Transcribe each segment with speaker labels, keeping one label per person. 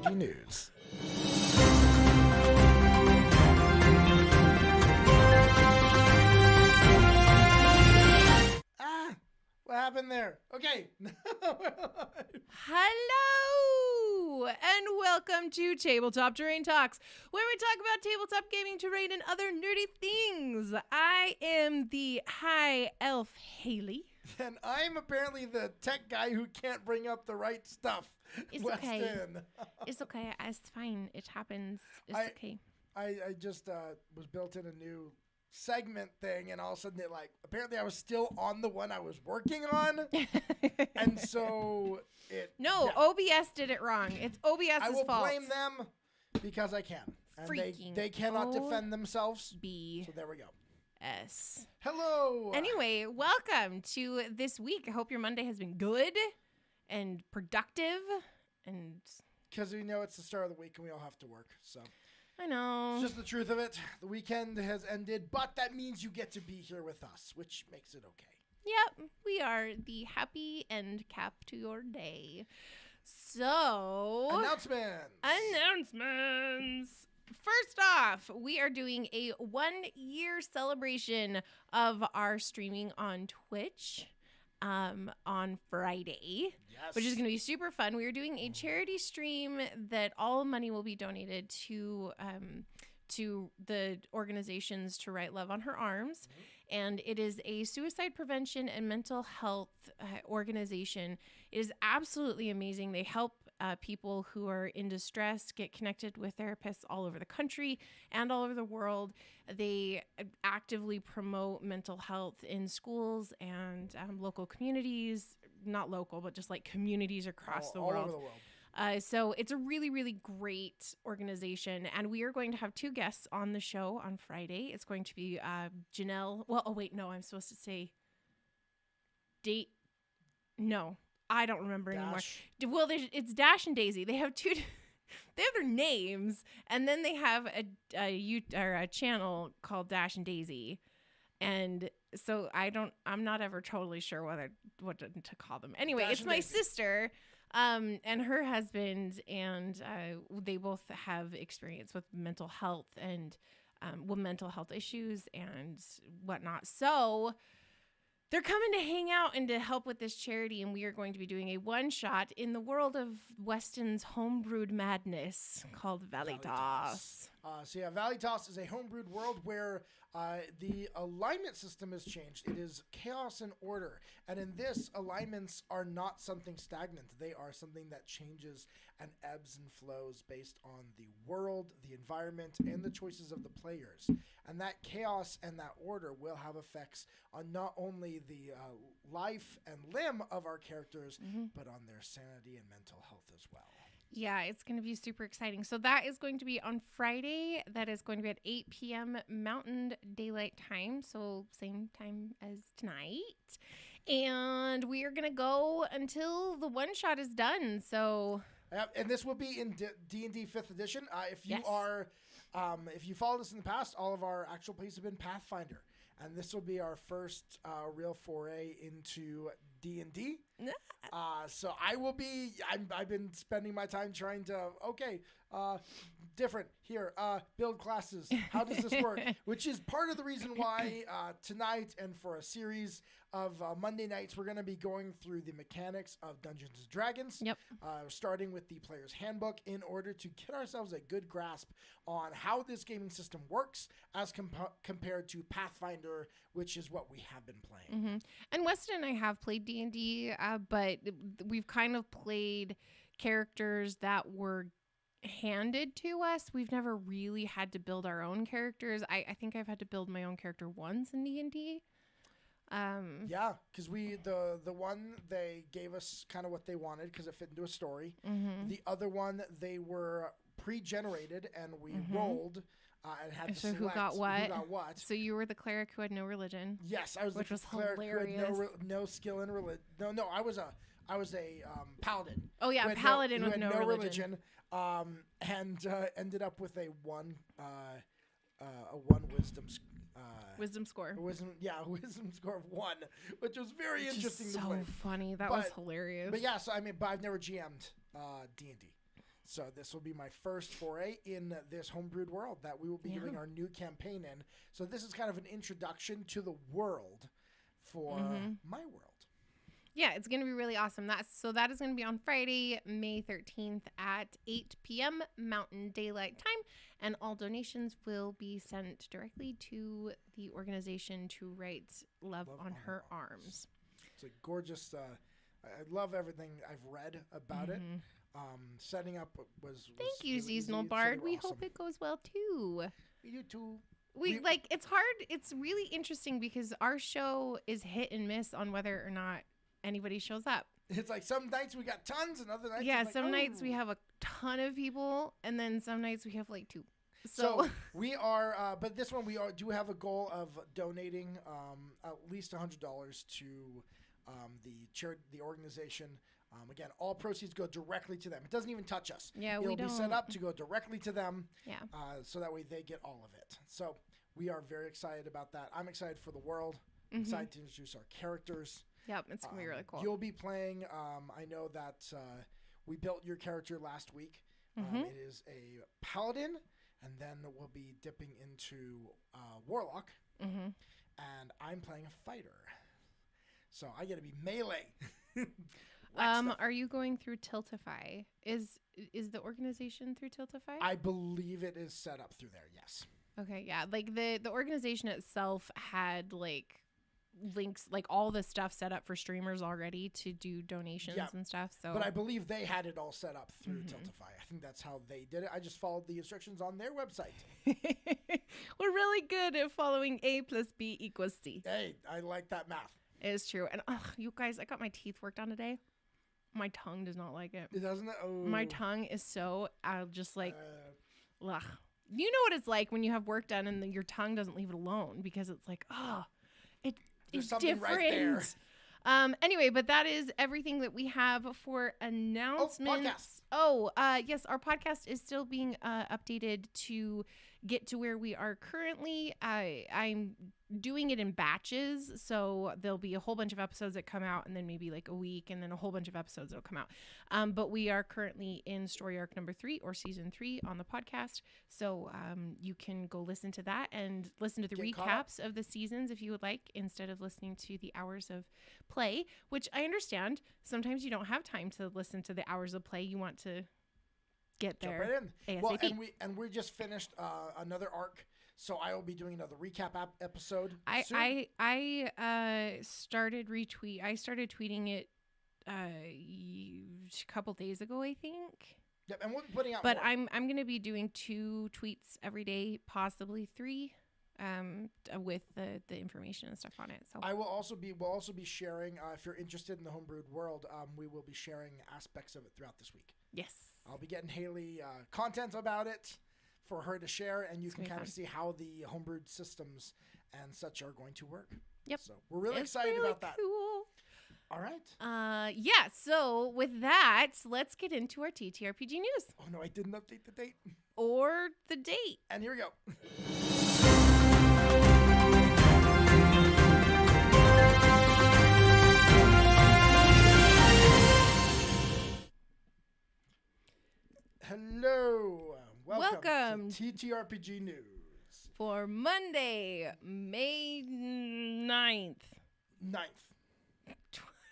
Speaker 1: Ttrpg News. What happened there? Okay.
Speaker 2: Hello, and welcome to Tabletop Terrain Talks, where we talk about tabletop gaming, terrain, and other nerdy things. I am the High Elf Hayley.
Speaker 1: And I'm apparently the tech guy who can't bring up the right stuff.
Speaker 2: It's
Speaker 1: Weston.
Speaker 2: okay. It's okay. It's fine. It happens. It's okay.
Speaker 1: I just was built in a new segment thing, and all of a sudden apparently I was still on the one I was working on. And so
Speaker 2: OBS did it wrong. It's OBS's fault.
Speaker 1: I will blame them because I can. And they cannot defend themselves.
Speaker 2: B.
Speaker 1: So there we go.
Speaker 2: S.
Speaker 1: Hello.
Speaker 2: Anyway, welcome to this week. I hope your Monday has been good and productive. And
Speaker 1: because we know it's the start of the week and we all have to work. So
Speaker 2: I know.
Speaker 1: It's just the truth of it. The weekend has ended, but that means you get to be here with us, which makes it okay.
Speaker 2: Yep, we are the happy end cap to your day. So Announcements. First off, we are doing a 1-year celebration of our streaming on Twitch on Friday, which is going to be super fun. We are doing a charity stream that all money will be donated to the organizations to write Love on Her Arms. And it is a suicide prevention and mental health organization. It is absolutely amazing. They help people who are in distress get connected with therapists all over the country and all over the world. They actively promote mental health in schools and local communities, not local, but just like communities across the world.
Speaker 1: All over the world.
Speaker 2: So it's a really, really great organization. And we are going to have 2 guests on the show on Friday. It's going to be Janelle. Well, I'm supposed to say date. No, I don't remember anymore. Well, it's Dash and Daisy. They have they have their names, and then they have a channel called Dash and Daisy. And so I'm not ever totally sure what to call them. Anyway, it's my sister. And her husband, and they both have experience with mental health and mental health issues and whatnot. So they're coming to hang out and to help with this charity, and we are going to be doing a one-shot in the world of Weston's homebrewed madness called Valley Toss.
Speaker 1: Valley Toss is a homebrewed world where the alignment system has changed. It is chaos and order. And in this, alignments are not something stagnant. They are something that changes and ebbs and flows based on the world, the environment, and the choices of the players. And that chaos and that order will have effects on not only the life and limb of our characters, but on their sanity and mental health as well.
Speaker 2: Yeah, it's going to be super exciting. So that is going to be on Friday. That is going to be at 8 p.m. Mountain Daylight Time. So same time as tonight. And we are going to go until the one shot is done. So
Speaker 1: and this will be in D&D 5th edition. If you followed us in the past, all of our actual plays have been Pathfinder. And this will be our first real foray into D&D. So I've been spending my time trying to, different here, build classes. How does this work? Which is part of the reason why tonight and for a series of Monday nights, we're going to be going through the mechanics of Dungeons & Dragons.
Speaker 2: Yep.
Speaker 1: Starting with the Players Handbook in order to get ourselves a good grasp on how this gaming system works as compared to Pathfinder, which is what we have been playing.
Speaker 2: Mm-hmm. And Weston and I have played D&D, but we've kind of played characters that were handed to us. We've never really had to build our own characters. I think I've had to build my own character once in D&D.
Speaker 1: Because the one they gave us kind of what they wanted because it fit into a story. Mm-hmm. The other one they were pre-generated and we rolled and had to select
Speaker 2: who got what. So you were the cleric who had no religion.
Speaker 1: Yes, I was
Speaker 2: which
Speaker 1: the
Speaker 2: was
Speaker 1: cleric
Speaker 2: hilarious.
Speaker 1: who had no skill in religion. No, I was a paladin.
Speaker 2: Oh yeah, paladin with no
Speaker 1: religion. And ended up with a one wisdom.
Speaker 2: Wisdom score.
Speaker 1: Wisdom score of 1, which was very interesting to play.
Speaker 2: So funny. That was hilarious.
Speaker 1: But yeah, so but I've never GM'd D&D. So this will be my first foray in this homebrewed world that we will be doing our new campaign in. So this is kind of an introduction to the world for my world.
Speaker 2: Yeah, it's going to be really awesome. That is going to be on Friday, May 13th at 8 p.m. Mountain Daylight Time, and all donations will be sent directly to the organization to write Love on Her Arms.
Speaker 1: It's a gorgeous, I love everything I've read about it. Setting up was
Speaker 2: Thank you,
Speaker 1: really
Speaker 2: Seasonal
Speaker 1: easy,
Speaker 2: Bard.
Speaker 1: so
Speaker 2: We
Speaker 1: awesome.
Speaker 2: hope it goes well, too.
Speaker 1: We do, too.
Speaker 2: It's hard. It's really interesting because our show is hit and miss on whether or not anybody shows up.
Speaker 1: It's like some nights we got tons and other nights
Speaker 2: nights we have a ton of people, and then some nights we have like 2.
Speaker 1: So we are, but this one do have a goal of donating at least $100 to the organization. Again, all proceeds go directly to them. It doesn't even touch us.
Speaker 2: Yeah,
Speaker 1: It'll be set up to go directly to them.
Speaker 2: Yeah.
Speaker 1: So that way they get all of it. So we are very excited about that. I'm excited for the world. I'm excited to introduce our characters.
Speaker 2: Yep, it's going to be really cool.
Speaker 1: You'll be playing, I know that we built your character last week. It is a paladin, and then we'll be dipping into warlock, and I'm playing a fighter. So I get to be melee.
Speaker 2: Are you going through Tiltify? Is the organization through Tiltify?
Speaker 1: I believe it is set up through there, yes.
Speaker 2: Okay, yeah. Like the organization itself had like links, like all the stuff set up for streamers already to do donations and stuff. So,
Speaker 1: but I believe they had it all set up through Tiltify. I think that's how they did it. I just followed the instructions on their website.
Speaker 2: We're really good at following A plus B equals C.
Speaker 1: Hey, I like that math.
Speaker 2: It is true. And you guys, I got my teeth worked on today. My tongue does not like it.
Speaker 1: It doesn't it? Oh.
Speaker 2: My tongue is so just like, ugh. You know what it's like when you have work done and your tongue doesn't leave it alone because it's like, it's different.
Speaker 1: Right there.
Speaker 2: Anyway, but that is everything that we have for announcements. Yes, our podcast is still being updated to get to where we are currently. I'm doing it in batches, so there'll be a whole bunch of episodes that come out, and then maybe like a week, and then a whole bunch of episodes that'll come out. But we are currently in story arc number 3 or season 3 on the podcast, so you can go listen to that and listen to the recaps of the seasons if you would like, instead of listening to the hours of play, which I understand. Sometimes you don't have time to listen to the hours of play. You want to get there.
Speaker 1: Jump right in.
Speaker 2: ASAP.
Speaker 1: Well, we just finished another arc, so I will be doing another recap episode. soon.
Speaker 2: I started tweeting it a couple days ago, I think.
Speaker 1: Yep, and we'll be putting out
Speaker 2: But
Speaker 1: more.
Speaker 2: I'm going to be doing 2 tweets every day, possibly 3, with the information and stuff on it. So
Speaker 1: we'll also be sharing, if you're interested in the homebrewed world, we will be sharing aspects of it throughout this week.
Speaker 2: yes.
Speaker 1: I'll be getting Hayley content about it for her to share, and you can kind of see how the homebrewed systems and such are going to work.
Speaker 2: Yep.
Speaker 1: So we're really excited about that.
Speaker 2: Cool.
Speaker 1: All right.
Speaker 2: Yeah, so with that, let's get into our TTRPG news.
Speaker 1: Oh, no, I didn't update the date.
Speaker 2: Or the date.
Speaker 1: And here we go. Hello. Welcome to TTRPG News.
Speaker 2: For Monday, May 9th.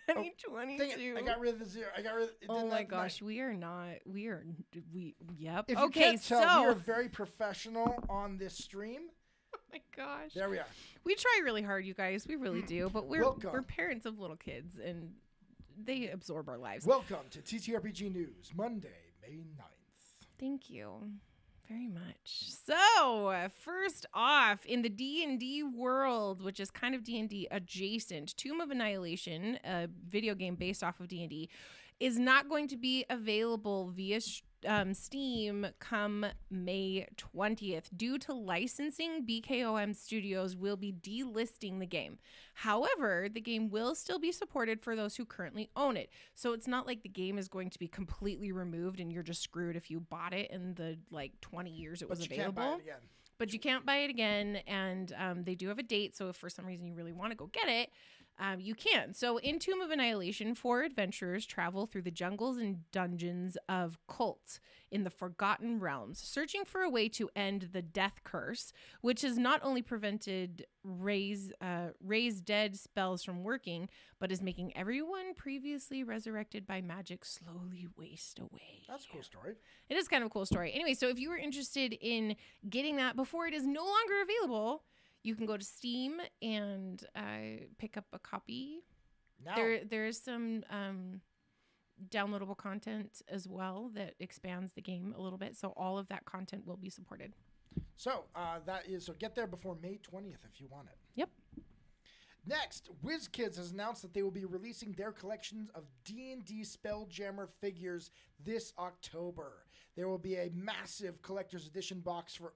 Speaker 2: 2022.
Speaker 1: I got rid of the 0.
Speaker 2: Oh my gosh, we are not. Yep.
Speaker 1: If
Speaker 2: okay,
Speaker 1: you can't tell,
Speaker 2: so
Speaker 1: we are very professional on this stream.
Speaker 2: Oh my gosh.
Speaker 1: There we are.
Speaker 2: We try really hard, you guys. We really do. But we're parents of little kids, and they absorb our lives.
Speaker 1: Welcome to TTRPG News, Monday, May 9th.
Speaker 2: Thank you very much. So, first off, in the D&D world, which is kind of D&D adjacent, Tomb of Annihilation, a video game based off of D&D, is not going to be available via Steam come May 20th. Due to licensing, BKOM Studios will be delisting the game. However, the game will still be supported for those who currently own it. So it's not like the game is going to be completely removed and you're just screwed if you bought it in the 20 years it was available.
Speaker 1: Can't buy it again.
Speaker 2: But you can't buy it again, and they do have a date, so if for some reason you really want to go get it, you can. So in Tomb of Annihilation, 4 adventurers travel through the jungles and dungeons of Kult in the Forgotten Realms, searching for a way to end the death curse, which has not only prevented raise dead spells from working, but is making everyone previously resurrected by magic slowly waste away.
Speaker 1: That's a cool story.
Speaker 2: It is kind of a cool story. Anyway, so if you were interested in getting that before it is no longer available, you can go to Steam and pick up a copy.
Speaker 1: Now.
Speaker 2: There is some downloadable content as well that expands the game a little bit. So all of that content will be supported.
Speaker 1: So get there before May 20th if you want it.
Speaker 2: Yep.
Speaker 1: Next, WizKids has announced that they will be releasing their collections of D&D Spelljammer figures this October. There will be a massive collector's edition box for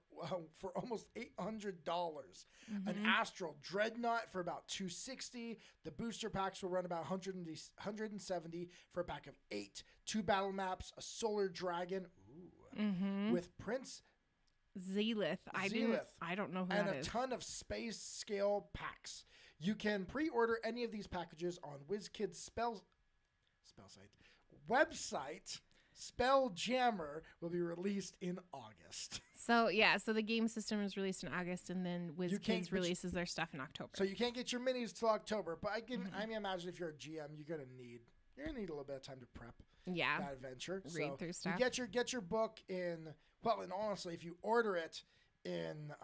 Speaker 1: almost $800. Mm-hmm. An Astral Dreadnought for about $260. The booster packs will run about $170 for a pack of 8. 2 battle maps, a solar dragon with Prince
Speaker 2: Zelith. I don't know who
Speaker 1: that is. And a
Speaker 2: is.
Speaker 1: ton of space scale packs. You can pre-order any of these packages on WizKids spell site. Website. Spelljammer will be released in August.
Speaker 2: So the game system is released in August, and then WizKids releases their stuff in October.
Speaker 1: So you can't get your minis till October, but I imagine if you're a GM, you're gonna need a little bit of time to prep.
Speaker 2: Yeah,
Speaker 1: that adventure.
Speaker 2: Read through stuff.
Speaker 1: You get your book in. Well, and honestly, if you order it in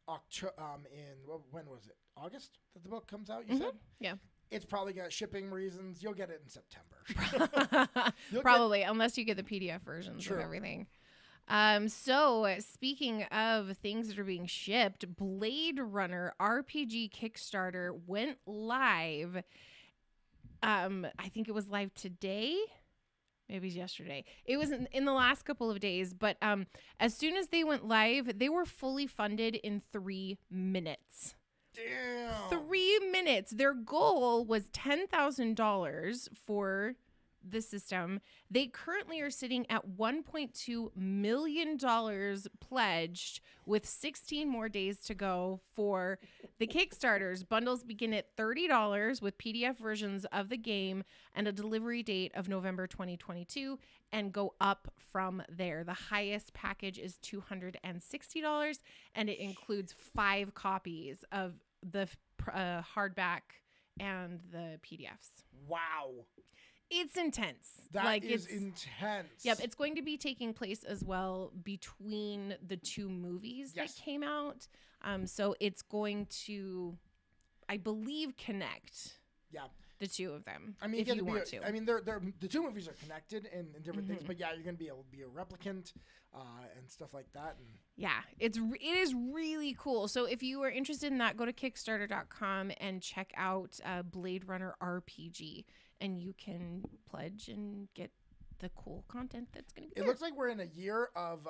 Speaker 1: when was it? August that the book comes out. You said.
Speaker 2: Yeah.
Speaker 1: It's probably got shipping reasons. You'll get it in September.
Speaker 2: Probably, unless you get the PDF versions of everything. So speaking of things that are being shipped, Blade Runner RPG Kickstarter went live. I think it was live today. Maybe it's yesterday. It was in the last couple of days, but as soon as they went live, they were fully funded in 3 minutes.
Speaker 1: Damn.
Speaker 2: 3 minutes. Their goal was $10,000 for the system. They currently are sitting at $1.2 million pledged, with 16 more days to go for the Kickstarters. Bundles begin at $30 with PDF versions of the game and a delivery date of November 2022 and go up from there. The highest package is $260 and it includes 5 copies of the hardback and the PDFs.
Speaker 1: Wow.
Speaker 2: It's intense.
Speaker 1: That is intense.
Speaker 2: Yep, it's going to be taking place as well between the 2 movies that came out. So it's going to, I believe, connect.
Speaker 1: Yeah.
Speaker 2: The 2 of them.
Speaker 1: I mean,
Speaker 2: if you want to.
Speaker 1: I mean, they're the 2 movies are connected in different things, but yeah, you're going to be able to be a replicant and stuff like that. And
Speaker 2: yeah, it is really cool. So if you are interested in that, go to Kickstarter.com and check out Blade Runner RPG, and you can pledge and get the cool content that's going to be there.
Speaker 1: It looks like we're in a year of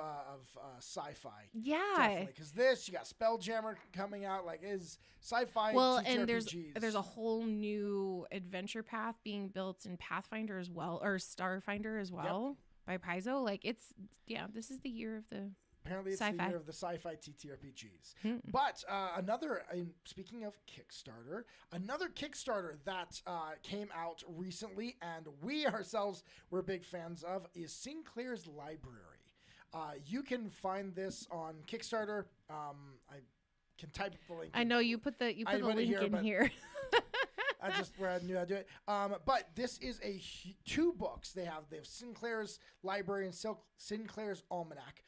Speaker 1: sci-fi.
Speaker 2: Yeah.
Speaker 1: Definitely. Because you got Spelljammer coming out, is sci-fi
Speaker 2: Well,
Speaker 1: and
Speaker 2: and
Speaker 1: TTRPGs.
Speaker 2: there's a whole new adventure path being built in Pathfinder as well, or Starfinder as well, by Paizo. This is the year of the
Speaker 1: Apparently it's
Speaker 2: sci-fi.
Speaker 1: the year of the sci-fi TTRPGs. But speaking of Kickstarter, another Kickstarter that came out recently and we ourselves were big fans of is Sinclair's Library. You can find this on Kickstarter. I can type the link.
Speaker 2: I know you put the link in here.
Speaker 1: That's just where I knew how to do it. But this is 2 books. They have Sinclair's Library and Sinclair's Almanac.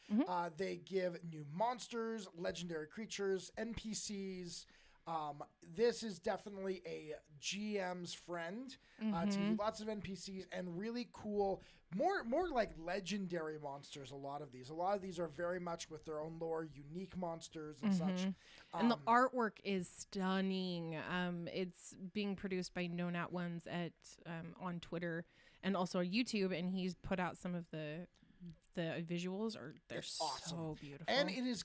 Speaker 1: They give new monsters, legendary creatures, NPCs. This is definitely a GM's friend. It's lots of NPCs and really cool, more like legendary monsters. A lot of these are very much with their own lore, unique monsters and such.
Speaker 2: And the artwork is stunning. It's being produced by No Nat Ones on Twitter and also on YouTube, and he's put out some of the visuals they're
Speaker 1: awesome.
Speaker 2: So beautiful.
Speaker 1: And it is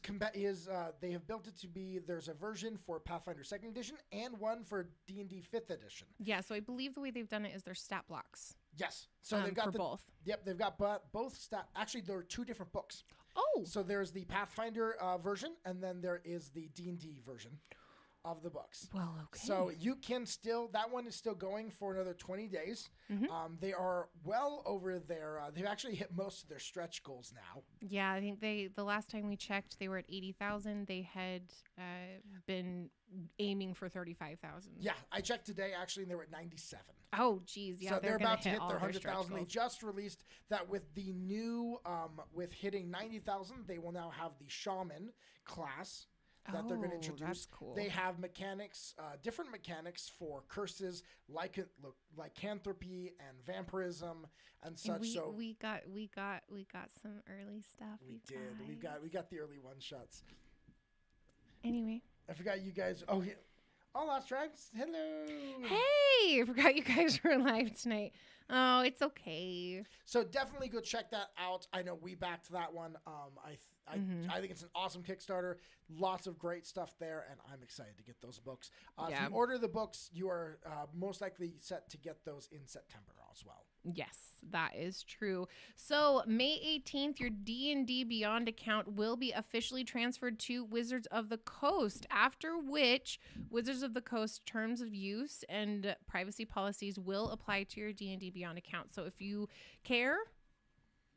Speaker 1: they have built it to be, there's a version for Pathfinder 2nd edition and one for D&D 5th edition.
Speaker 2: Yeah, so I believe the way they've done it is their stat blocks.
Speaker 1: Yes. So they've got
Speaker 2: both.
Speaker 1: Yep, they've got both stat. Actually, there are 2 different books.
Speaker 2: Oh.
Speaker 1: So there's the Pathfinder version and then there is the D&D version. of the books.
Speaker 2: Well, okay.
Speaker 1: So you can still, that one is still going for another 20 days. They are well over their, they've actually hit most of their stretch goals now.
Speaker 2: Yeah, I think the last time we checked, they were at 80,000. They had been aiming for 35,000.
Speaker 1: Yeah, I checked today actually, and they were at 97.
Speaker 2: Oh, geez. Yeah,
Speaker 1: so they're about to hit their
Speaker 2: 100,000.
Speaker 1: They just released that with the new, with hitting 90,000, they will now have the Shaman class that they're going to introduce.
Speaker 2: That's cool.
Speaker 1: They have mechanics, different mechanics for curses, lycanthropy and vampirism and such.
Speaker 2: We got some early stuff.
Speaker 1: We did. We got the early one shots.
Speaker 2: Anyway,
Speaker 1: I forgot you guys. Oh, yeah. Oh, Lost Tribes. Hello.
Speaker 2: Hey, I forgot you guys were live tonight. Oh, it's okay.
Speaker 1: So definitely go check that out. I know we backed that one. I think it's an awesome Kickstarter. Lots of great stuff there, and I'm excited to get those books. If you order the books, you are most likely set to get those in September as well.
Speaker 2: Yes, that is true. So May 18th, your D&D Beyond account will be officially transferred to Wizards of the Coast, after which Wizards of the Coast terms of use and privacy policies will apply to your D&D Beyond account. So if you care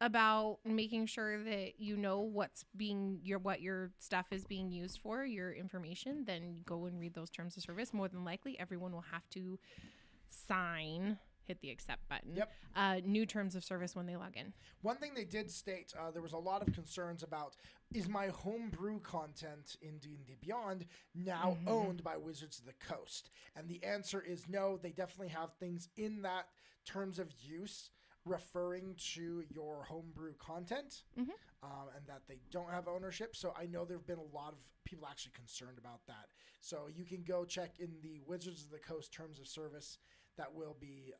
Speaker 2: about making sure that you know what your stuff is being used for, your information, then go and read those terms of service. More than likely, everyone will have to hit the accept button.
Speaker 1: Yep.
Speaker 2: New terms of service when they log in.
Speaker 1: One thing they did state, there was a lot of concerns about, is my homebrew content in D&D Beyond now owned by Wizards of the Coast? And the answer is no. They definitely have things in that terms of use referring to your homebrew content, and that they don't have ownership. So I know there have been a lot of people actually concerned about that. So you can go check in the Wizards of the Coast terms of service that will be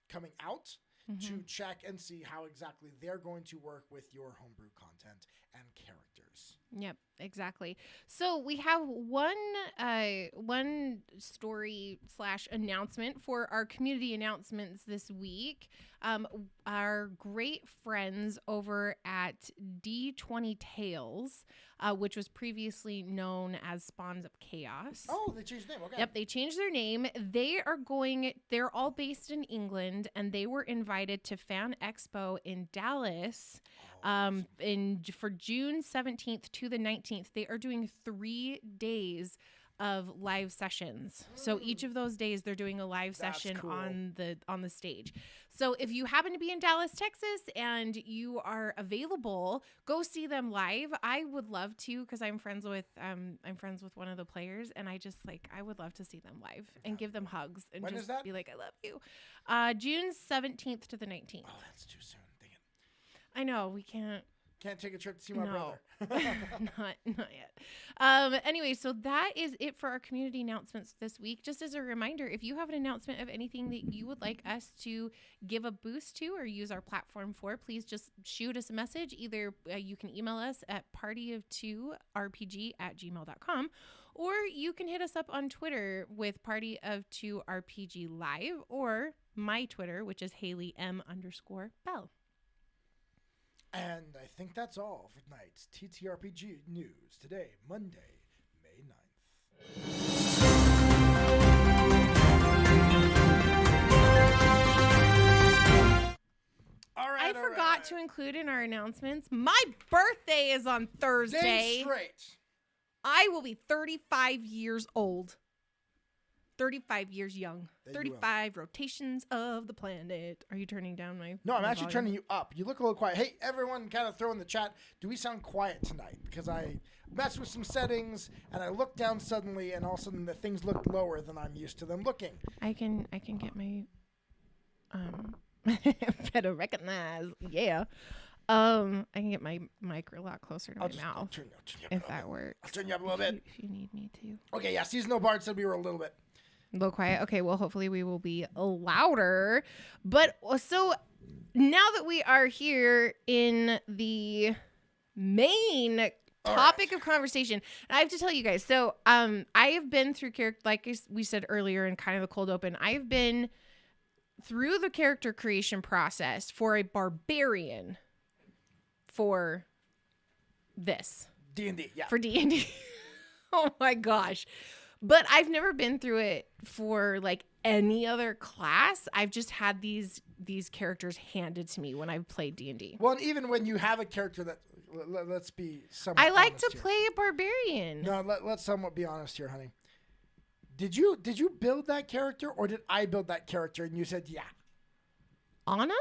Speaker 1: coming out to check and see how exactly they're going to work with your homebrew content and characters.
Speaker 2: Yep, exactly. So we have one story / announcement for our community announcements this week. Our great friends over at D20 Tales, which was previously known as Spawns of Chaos.
Speaker 1: Oh, they changed their name. Okay.
Speaker 2: Yep, they changed their name. They're all based in England, and they were invited to Fan Expo in Dallas for June 17th to the 19th. They are doing 3 days of live sessions. So each of those days they're doing a live session on the stage. So if you happen to be in Dallas, Texas, and you are available, go see them live. I would love to, because I'm friends with one of the players, and I would love to see them live and give them hugs and
Speaker 1: when
Speaker 2: just
Speaker 1: is that?
Speaker 2: be like, I love you. June 17th to the 19th.
Speaker 1: Oh, that's too soon. Dang it.
Speaker 2: I know, we can't
Speaker 1: take a trip to see my brother.
Speaker 2: not yet. Anyway, so that is it for our community announcements this week. Just as a reminder, if you have an announcement of anything that you would like us to give a boost to or use our platform for, please just shoot us a message. Either you can email us at partyof2rpg@gmail.com, or you can hit us up on Twitter with partyof2rpg live, or my Twitter, which is Hayley M_Bell.
Speaker 1: And I think that's all for tonight's TTRPG news today, Monday, May 9th.
Speaker 2: I forgot to include in our announcements, my birthday is on Thursday.
Speaker 1: Day straight.
Speaker 2: I will be 35 years old. 35 years young. 35 rotations of the planet. Are you turning down my
Speaker 1: No, I'm
Speaker 2: my
Speaker 1: actually
Speaker 2: volume?
Speaker 1: turning you up. You look a little quiet. Hey, everyone kind of throw in the chat, do we sound quiet tonight? Because I messed with some settings, and I looked down suddenly, and all of a sudden the things looked lower than I'm used to them looking.
Speaker 2: I can get my... better recognize. Yeah. I can get my mic a lot closer to my mouth.
Speaker 1: I'll turn you up
Speaker 2: if that works.
Speaker 1: I'll turn you up a little bit.
Speaker 2: If you need me to.
Speaker 1: Okay, yeah, seasonal bard said we were a little bit.
Speaker 2: A little quiet. Okay, well, hopefully we will be louder. But so now that we are here in the main topic of conversation, and I have to tell you guys, so I have been through character, like we said earlier in kind of the cold open, I've been through the character creation process for a barbarian for this.
Speaker 1: D&D, yeah.
Speaker 2: For D&D. Oh my gosh. But I've never been through it for like any other class. I've just had these characters handed to me when I've played D&D.
Speaker 1: Well, and even when you have a character that, let's be somewhat
Speaker 2: I like to
Speaker 1: here.
Speaker 2: play a barbarian.
Speaker 1: No, let's somewhat be honest here, honey. Did you build that character, or did I build that character and you said yeah?
Speaker 2: Anna?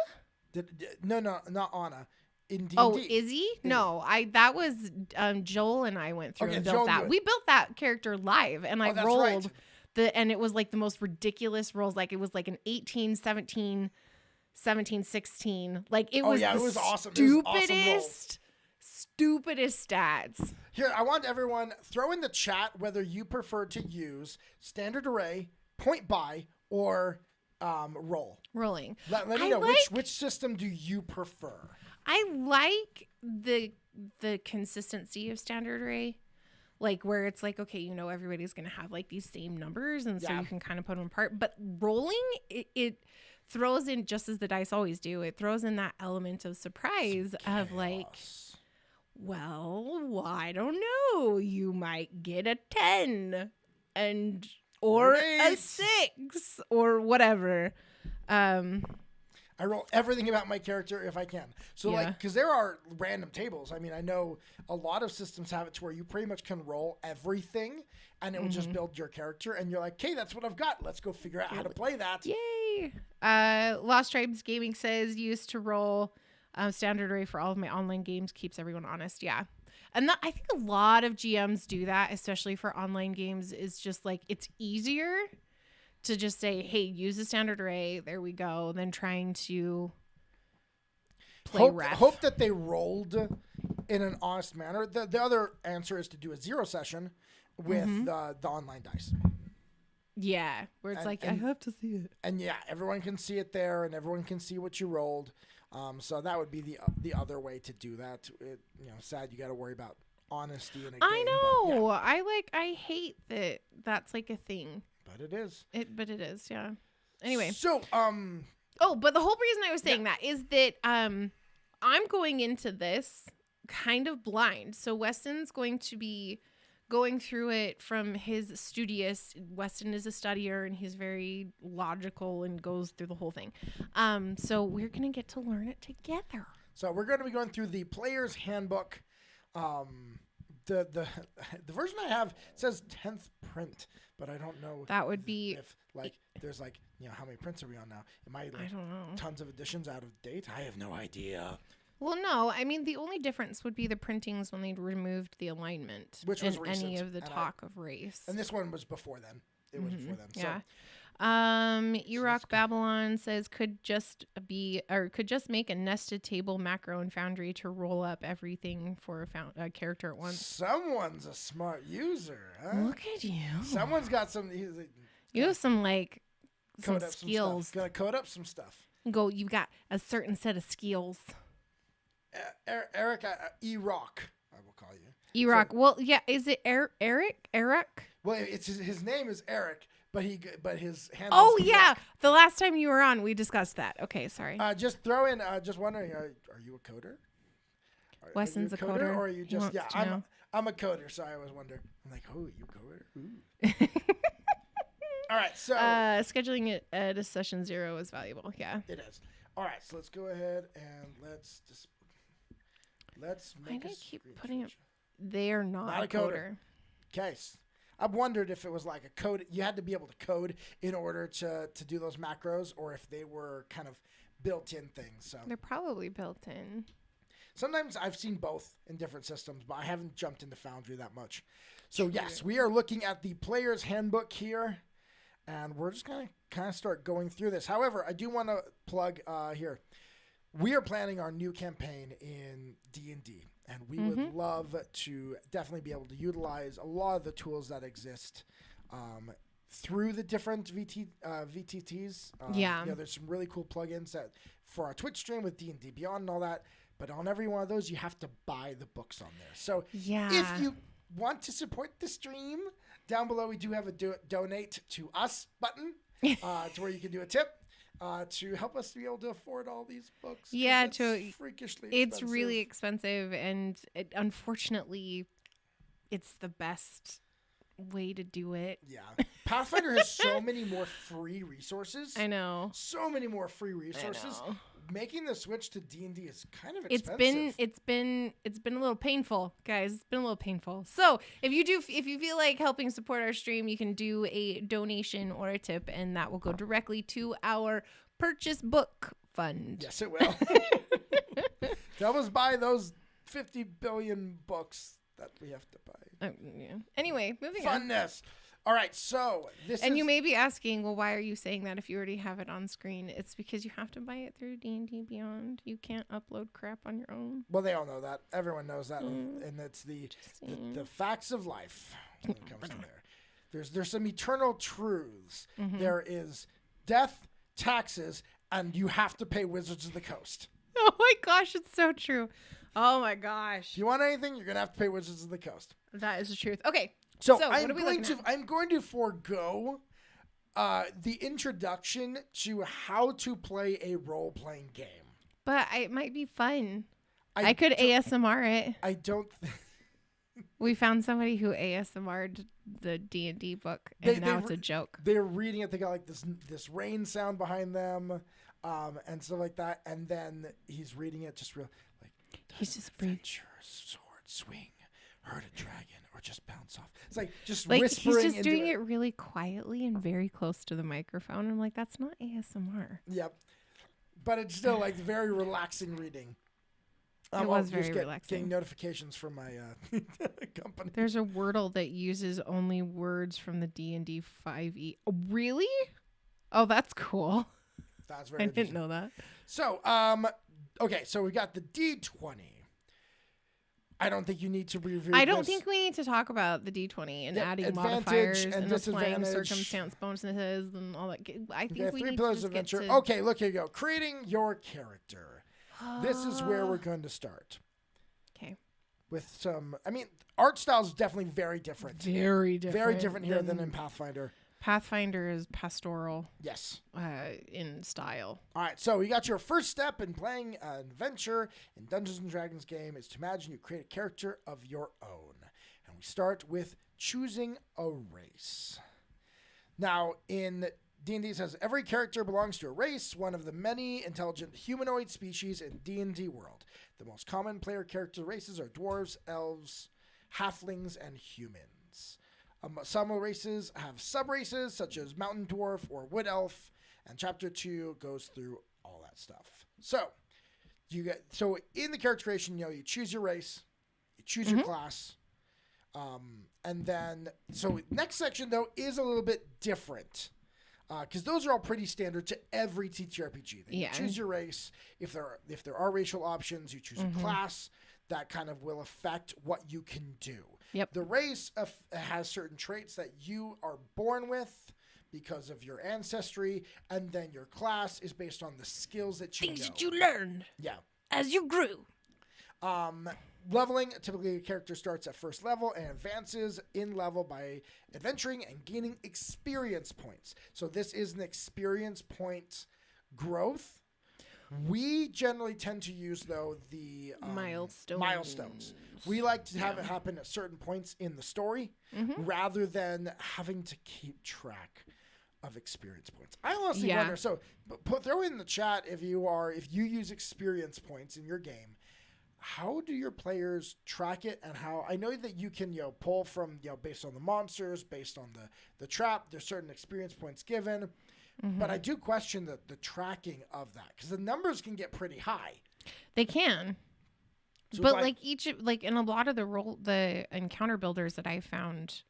Speaker 1: No, not Anna. In D&D.
Speaker 2: Oh, Izzy? No, that was Joel and I went through and built
Speaker 1: Joel
Speaker 2: that. We built that character live, and I rolled
Speaker 1: right.
Speaker 2: and it was like the most ridiculous rolls. Like it was like an 18, 17, 17, 16. Like it was
Speaker 1: it was awesome.
Speaker 2: Stupidest stats.
Speaker 1: Here, I want everyone throw in the chat whether you prefer to use standard array, point buy, or rolling. Let me know which system do you prefer.
Speaker 2: I like the consistency of standard array, like where it's like, okay, everybody's gonna have like these same numbers, and so you can kind of put them apart. But rolling, it throws in, just as the dice always do, it throws in that element of surprise of like, well, I don't know, you might get a 10 or a 6 or whatever.
Speaker 1: I roll everything about my character if I can. So because there are random tables. I mean, I know a lot of systems have it to where you pretty much can roll everything and it will just build your character. And you're like, okay, that's what I've got. Let's go figure out how to play that.
Speaker 2: Yay. Lost Tribes Gaming says, used to roll standard array for all of my online games, keeps everyone honest. Yeah. And I think a lot of GMs do that, especially for online games, is just like, it's easier to just say, hey, use the standard array, there we go, than trying to play ref.
Speaker 1: Hope that they rolled in an honest manner. The other answer is to do a 0 session with the online dice.
Speaker 2: Yeah, where it's I have to see it.
Speaker 1: And yeah, everyone can see it there, and everyone can see what you rolled. So that would be the other way to do that. Sad you got to worry about honesty in a game.
Speaker 2: I know. But I hate that that's like a thing.
Speaker 1: But it is.
Speaker 2: But it is, yeah. Anyway.
Speaker 1: So,
Speaker 2: but the whole reason I was saying that is that I'm going into this kind of blind. So Weston's going to be going through it from his studious. Weston is a studier and he's very logical and goes through the whole thing. So we're going to get to learn it together.
Speaker 1: So we're going to be going through the Players Handbook. The version I have says 10th print, but I don't know.
Speaker 2: That would be
Speaker 1: if there's how many prints are we on now? Am I
Speaker 2: don't know.
Speaker 1: Tons of editions out of date? I have no idea.
Speaker 2: Well, no. I mean, the only difference would be the printings when they removed the alignment,
Speaker 1: which was recent,
Speaker 2: any of the talk of race.
Speaker 1: And this one was before then. It was before then.
Speaker 2: Yeah. Erock Babylon says could just make a nested table macro and foundry to roll up everything for a character at once.
Speaker 1: Someone's a smart user, huh?
Speaker 2: Look at you.
Speaker 1: Someone's got some.
Speaker 2: You have some some skills.
Speaker 1: Gotta code up some stuff.
Speaker 2: You got a certain set of skills.
Speaker 1: Eric, Erock, I will call you.
Speaker 2: Erock. So, is it Eric?
Speaker 1: Well, it's his name is Eric. But his handle.
Speaker 2: Oh yeah, the last time you were on, we discussed that. Okay, sorry.
Speaker 1: Just throw in. Just wondering, are you a coder?
Speaker 2: Weston's a coder,
Speaker 1: or are you just I'm a coder, so I always wonder. I'm like, oh, you coder? Ooh. All right, so
Speaker 2: scheduling it at a session 0 is valuable. Yeah,
Speaker 1: it is. All right, so let's go ahead and let's make.
Speaker 2: I keep putting it. They are not a coder.
Speaker 1: Okay. I've wondered if it was like a code. You had to be able to code in order to do those macros, or if they were kind of built-in things. So
Speaker 2: they're probably built in.
Speaker 1: Sometimes I've seen both in different systems, but I haven't jumped into Foundry that much. So yes, we are looking at the Player's Handbook here, and we're just gonna kind of start going through this. However, I do want to plug here. We are planning our new campaign in D&D. And we would love to definitely be able to utilize a lot of the tools that exist through the different VTTs. There's some really cool plugins that for our Twitch stream with D&D Beyond and all that. But on every one of those, you have to buy the books on there. So if you want to support the stream, down below we do have a donate to us button to where you can do a tip. To help us be able to afford all these books.
Speaker 2: Yeah,
Speaker 1: it's freakishly expensive.
Speaker 2: It's really expensive, and unfortunately, it's the best way to do it.
Speaker 1: Yeah. Pathfinder has so many more free resources.
Speaker 2: I know.
Speaker 1: So many more free resources. Making the switch to D&D is kind of
Speaker 2: expensive. It's been a little painful, guys. It's been a little painful. So if you feel like helping support our stream, you can do a donation or a tip, and that will go directly to our purchase book fund.
Speaker 1: Yes, it will. To help us buy those 50 billion books that we have to buy.
Speaker 2: Yeah. Anyway, moving on.
Speaker 1: Funness. All right, so
Speaker 2: you may be asking, well, why are you saying that if you already have it on screen? It's because you have to buy it through D&D Beyond. You can't upload crap on your own.
Speaker 1: Well, they all know that. Everyone knows that, and it's the facts of life when it comes to there. There's some eternal truths. Mm-hmm. There is death, taxes, and you have to pay Wizards of the Coast.
Speaker 2: Oh my gosh, it's so true. Oh my gosh.
Speaker 1: If you want anything, you're gonna have to pay Wizards of the Coast.
Speaker 2: That is the truth. Okay.
Speaker 1: So I'm going to forego the introduction to how to play a role-playing game.
Speaker 2: But it might be fun. I could ASMR it.
Speaker 1: I don't.
Speaker 2: We found somebody who ASMR'd the D&D book, and now it's a joke.
Speaker 1: They're reading it. They got like this rain sound behind them, and stuff like that. And then he's reading it just real like.
Speaker 2: He's just adventure,
Speaker 1: sword swing, hurt a dragon, or just bounce off. It's like just whispering.
Speaker 2: He's just doing it really quietly and very close to the microphone. I'm like, that's not ASMR.
Speaker 1: Yep, but it's still like very relaxing reading.
Speaker 2: It was very relaxing.
Speaker 1: Getting notifications from my company.
Speaker 2: There's a Wordle that uses only words from the D&D 5e. Oh, really? Oh, that's cool.
Speaker 1: That's very.
Speaker 2: I didn't know that.
Speaker 1: So, okay, so we got the D20. I don't think you need to review.
Speaker 2: I don't think we need to talk about the D20 and adding modifiers and applying circumstance bonuses and all that. I think we
Speaker 1: 3
Speaker 2: need
Speaker 1: pillars
Speaker 2: to
Speaker 1: of adventure.
Speaker 2: get to...
Speaker 1: Okay, look, here you go. Creating your character. This is where we're going to start.
Speaker 2: Okay.
Speaker 1: With some, art style is definitely very different.
Speaker 2: Very different.
Speaker 1: Very different here than in Pathfinder.
Speaker 2: Pathfinder is pastoral.
Speaker 1: Yes.
Speaker 2: In style.
Speaker 1: All right, so you got your first step in playing an adventure in Dungeons & Dragons game is to imagine you create a character of your own. And we start with choosing a race. Now, in D&D says every character belongs to a race, one of the many intelligent humanoid species in D&D world. The most common player character races are dwarves, elves, halflings, and humans. Some races have sub-races such as mountain dwarf or wood elf, and chapter 2 goes through all that stuff. So in the character creation, you choose your race, you choose your class, and then next section though is a little bit different. Because those are all pretty standard to every TTRPG. You choose your race. If there are racial options, you choose a class that kind of will affect what you can do.
Speaker 2: Yep.
Speaker 1: The race has certain traits that you are born with because of your ancestry, and then your class is based on the skills that you know.
Speaker 2: Things that you learned.
Speaker 1: Yeah.
Speaker 2: As you grew.
Speaker 1: Leveling, typically a character starts at first level and advances in level by adventuring and gaining experience points. So this is an experience point growth. We generally tend to use, though, the milestones. We like to have it happen at certain points in the story rather than having to keep track of experience points. I honestly wonder. So throw in the chat if you use experience points in your game. How do your players track it, and how I know that you can pull from based on the monsters, based on the trap. There's certain experience points given, but I do question the tracking of that because the numbers can get pretty high.
Speaker 2: They can, so but in a lot of the encounter builders that I found,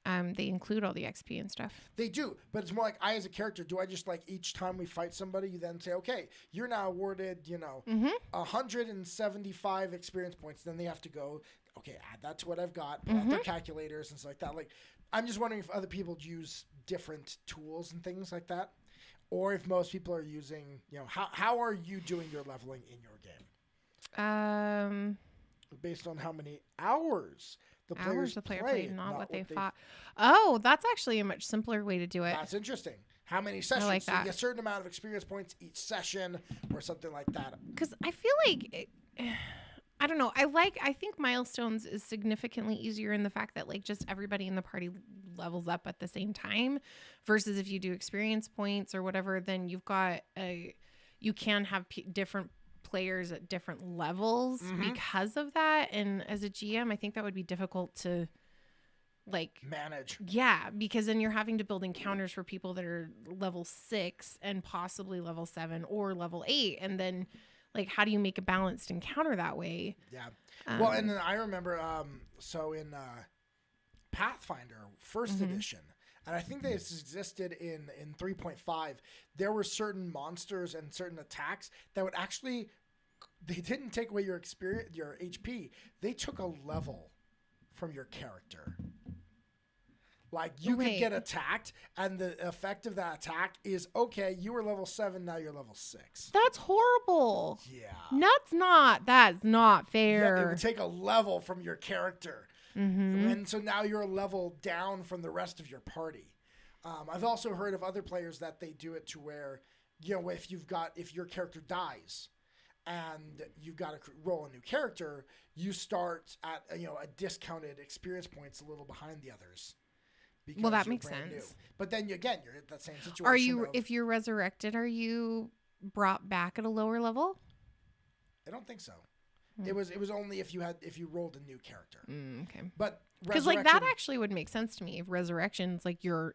Speaker 2: they include all the XP and stuff.
Speaker 1: They do, but it's more like I, as a character, do I just each time we fight somebody, you then say, okay, you're now awarded, 175 experience points. Then they have to go, okay, add that to what I've got, pull out their calculators and stuff like that. I'm just wondering if other people use different tools and things like that, or if most people are using, how are you doing your leveling in your game? Based on how many hours the player played,
Speaker 2: not what they fought. Oh, that's actually a much simpler way to do it.
Speaker 1: That's interesting. How many sessions?
Speaker 2: I like
Speaker 1: that. So you get a certain amount of experience points each session or something like that.
Speaker 2: Because I feel like I don't know. I think milestones is significantly easier in the fact that like just everybody in the party levels up at the same time versus if you do experience points or whatever, then you can have different players at different levels because of that. And as a GM, I think that would be difficult to like
Speaker 1: manage.
Speaker 2: Yeah, because then you're having to build encounters for people that are level 6 and possibly level 7 or level 8. And then like, how do you make a balanced encounter that way?
Speaker 1: Yeah. Well, and then I remember, so in Pathfinder, first edition, and I think this existed in 3.5, there were certain monsters and certain attacks that would actually, they didn't take away your experience, your HP. They took a level from your character. Like, you could get attacked, and the effect of that attack is, okay, you were level 7, now you're level 6.
Speaker 2: That's horrible.
Speaker 1: Yeah.
Speaker 2: That's not fair.
Speaker 1: Yeah, it would take a level from your character. And so now you're a level down from the rest of your party. I've also heard of other players that they do it to where, you know, if your character dies and you've got to roll a new character, you start at, a discounted experience points a little behind the others.
Speaker 2: Well, that makes sense.
Speaker 1: New. But then again, you're at that same situation.
Speaker 2: If you're resurrected, are you brought back at a lower level?
Speaker 1: I don't think so. It was only if you rolled a new character.
Speaker 2: Okay.
Speaker 1: But
Speaker 2: because like that actually would make sense to me. If resurrection's like you're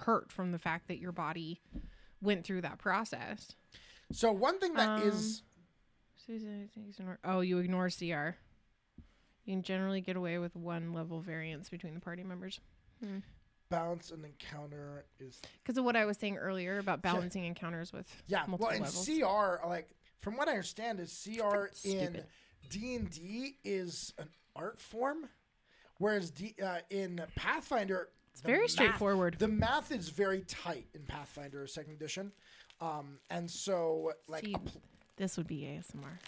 Speaker 2: hurt from the fact that your body went through that process.
Speaker 1: So one thing that is.
Speaker 2: Oh, you ignore CR. You can generally get away with 1 level variance between the party members.
Speaker 1: Balance an encounter is
Speaker 2: because of what I was saying earlier about balancing encounters with multiple levels.
Speaker 1: CR, like from what I understand, is CR in D&D is an art form, whereas in Pathfinder
Speaker 2: it's very straightforward.
Speaker 1: The math is very tight in Pathfinder 2nd edition, and so like
Speaker 2: this would be ASMR.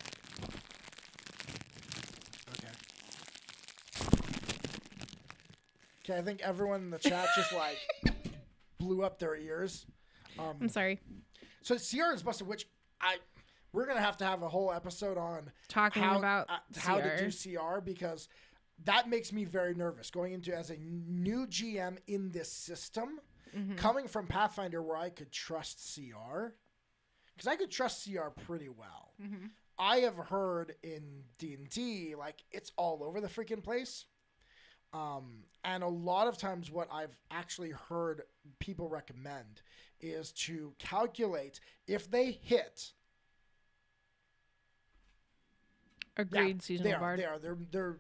Speaker 1: Okay, I think everyone in the chat just like blew up their ears.
Speaker 2: I'm sorry.
Speaker 1: So CR is busted, which we're gonna have to have a whole episode on
Speaker 2: talking about
Speaker 1: how to do CR, because that makes me very nervous going into as a new GM in this system, coming from Pathfinder where I could trust CR, because I could trust CR pretty well. I have heard in D&D like it's all over the freaking place. And a lot of times what I've actually heard people recommend is to calculate if they hit.
Speaker 2: Agreed, seasonal bard.
Speaker 1: They're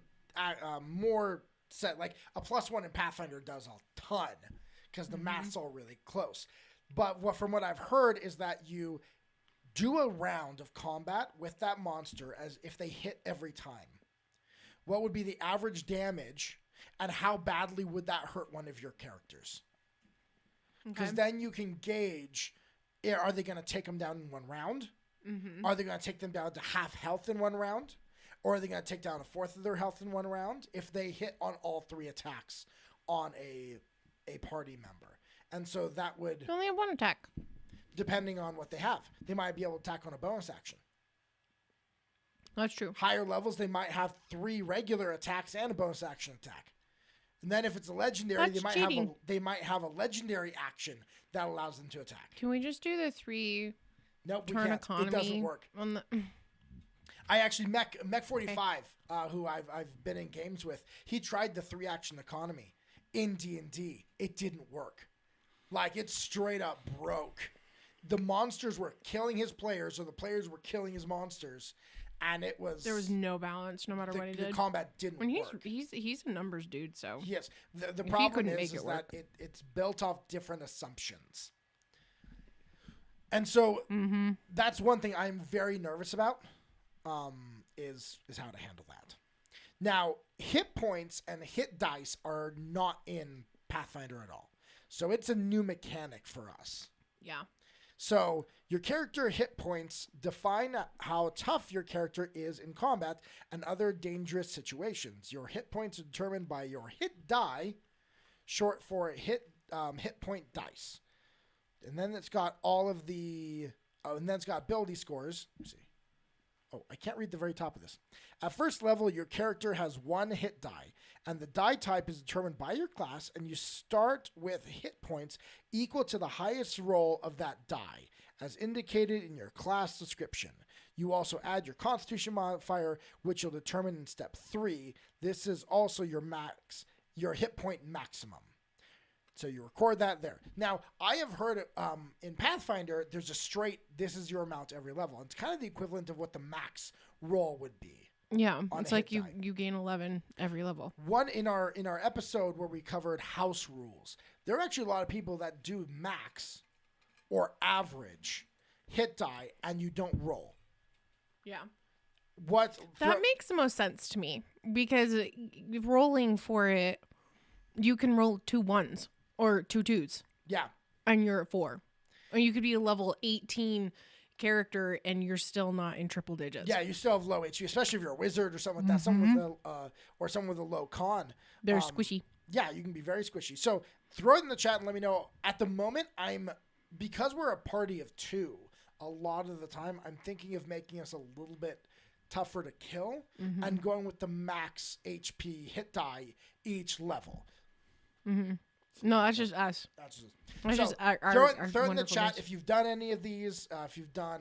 Speaker 1: more set. Like a +1 in Pathfinder does a ton because the math's all really close. But from what I've heard is that you do a round of combat with that monster as if they hit every time. What would be the average damage? And how badly would that hurt one of your characters? Because then you can gauge, are they going to take them down in 1 round? Are they going to take them down to half health in 1 round? Or are they going to take down 1/4 of their health in 1 round if they hit on all 3 attacks on a party member? And so that would...
Speaker 2: They only have 1 attack.
Speaker 1: Depending on what they have. They might be able to attack on a bonus action.
Speaker 2: That's true.
Speaker 1: Higher levels, they might have 3 regular attacks and a bonus action attack. And then if it's a legendary, they might have a legendary action that allows them to attack.
Speaker 2: Can we just do the 3
Speaker 1: turn economy? It doesn't work. I actually Mech 45, who I've been in games with, he tried the 3 action economy in D&D. It didn't work. Like it straight up broke. The monsters were killing his players, or the players were killing his monsters. And there was no balance, no matter what he did. The combat didn't work.
Speaker 2: He's a numbers dude, so
Speaker 1: yes. The problem is that it's built off different assumptions, and so that's one thing I'm very nervous about. Is how to handle that. Now, hit points and hit dice are not in Pathfinder at all, so it's a new mechanic for us.
Speaker 2: Yeah.
Speaker 1: So your character hit points define how tough your character is in combat and other dangerous situations. Your hit points are determined by your hit die, short for hit point dice. And then it's got all of the... and then it's got ability scores. Let's see. Oh, I can't read the very top of this. At first level, your character has 1 hit die, and the die type is determined by your class, and you start with hit points equal to the highest roll of that die, as indicated in your class description. You also add your Constitution modifier, which you'll determine in step 3. This is also your hit point maximum. So you record that there. Now, I have heard in Pathfinder, there's a straight, this is your amount every level. It's kind of the equivalent of what the max roll would be.
Speaker 2: Yeah, it's like you gain 11 every level.
Speaker 1: One in our episode where we covered house rules, there are actually a lot of people that do max or average hit die, and you don't roll.
Speaker 2: Yeah.
Speaker 1: That
Speaker 2: makes the most sense to me, because rolling for it, you can roll 2 1s. Or 2 2s.
Speaker 1: Yeah.
Speaker 2: And you're at 4. Or you could be a level 18 character and you're still not in triple digits.
Speaker 1: Yeah, you still have low HP, especially if you're a wizard or something like that. Someone with a low con.
Speaker 2: They're squishy.
Speaker 1: Yeah, you can be very squishy. So throw it in the chat and let me know. At the moment, because we're a party of 2, a lot of the time I'm thinking of making us a little bit tougher to kill and going with the max HP hit die each level.
Speaker 2: Mm-hmm. No, that's just us.
Speaker 1: Throw it in the chat if you've done any of these. If you've done,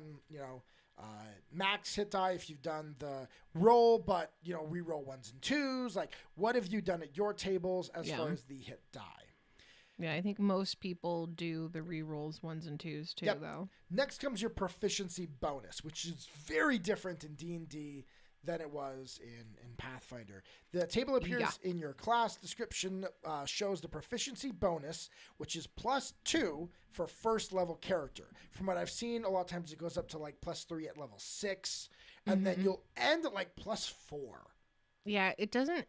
Speaker 1: max hit die. If you've done the roll, but re-roll 1s and 2s. Like, what have you done at your tables as far as the hit die?
Speaker 2: Yeah, I think most people do the re-rolls 1s and 2s too, though.
Speaker 1: Next comes your proficiency bonus, which is very different in D&D than it was in Pathfinder. The table appears in your class description, shows the proficiency bonus, which is +2 for first level character. From what I've seen, a lot of times it goes up to like +3 at level 6, and then you'll end at like +4.
Speaker 2: Yeah, it doesn't.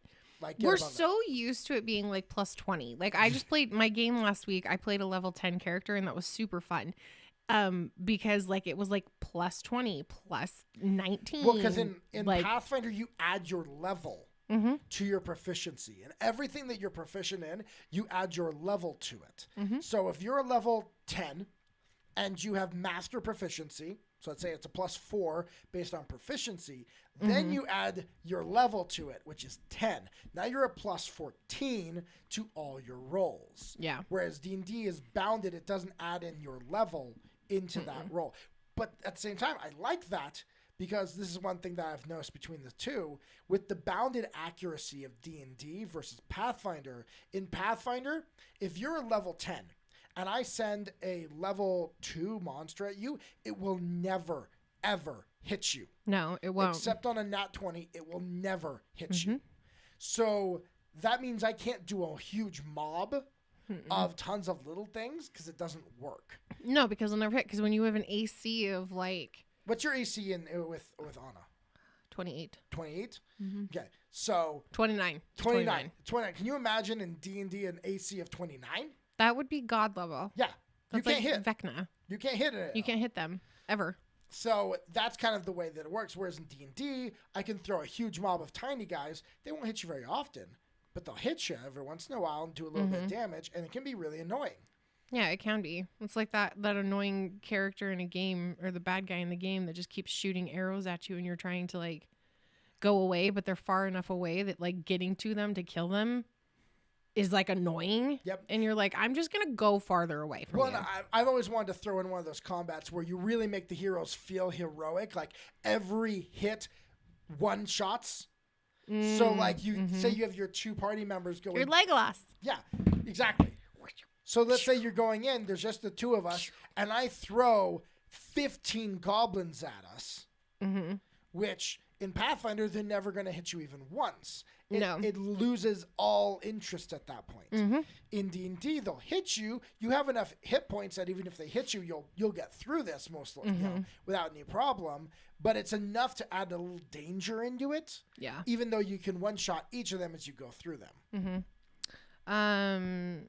Speaker 2: We're so used to it being like +20. Like, I just played my game last week. I played a level 10 character, and that was super fun. Because like it was like +20, +19.
Speaker 1: Well, because in Pathfinder you add your level to your proficiency, and everything that you're proficient in, you add your level to it. So if you're a level 10 and you have master proficiency, so let's say it's a +4 based on proficiency, then you add your level to it, which is 10. Now you're a +14 to all your rolls.
Speaker 2: Yeah.
Speaker 1: Whereas D&D is bounded, it doesn't add in your level into that roll. But at the same time, I like that, because this is one thing that I've noticed between the two. With the bounded accuracy of D&D versus Pathfinder, in Pathfinder, if you're a level 10 and I send a level 2 monster at you, it will never, ever hit you.
Speaker 2: No, it won't.
Speaker 1: Except on a nat 20, it will never hit you. So that means I can't do a huge mob of tons of little things, because it doesn't work.
Speaker 2: No, because it'll never hit. Because when you have an AC of like...
Speaker 1: What's your AC with Anna?
Speaker 2: 28.
Speaker 1: 28? Okay, so...
Speaker 2: 29.
Speaker 1: 29. Can you imagine in D&D an AC of 29?
Speaker 2: That would be god level.
Speaker 1: Yeah.
Speaker 2: That's
Speaker 1: you can't hit.
Speaker 2: Vecna.
Speaker 1: You can't hit it.
Speaker 2: You can't hit them. Ever.
Speaker 1: So that's kind of the way that it works. Whereas in D&D, I can throw a huge mob of tiny guys. They won't hit you very often, but they'll hit you every once in a while and do a little bit of damage, and it can be really annoying.
Speaker 2: Yeah, it can be. It's like that annoying character in a game, or the bad guy in the game that just keeps shooting arrows at you, and you're trying to like go away, but they're far enough away that like getting to them to kill them is like annoying.
Speaker 1: Yep.
Speaker 2: And you're like, I'm just gonna go farther away from you.
Speaker 1: I've always wanted to throw in one of those combats where you really make the heroes feel heroic. Like every hit, one shots. So like you say you have your 2 party members going.
Speaker 2: You're Legolas.
Speaker 1: Yeah, exactly. So let's say you're going in, there's just the 2 of us, and I throw 15 goblins at us, which in Pathfinder, they're never going to hit you even once. It loses all interest at that point. In D&D, they'll hit you. You have enough hit points that even if they hit you, you'll get through this mostly without any problem. But it's enough to add a little danger into it.
Speaker 2: Yeah.
Speaker 1: Even though you can one-shot each of them as you go through them.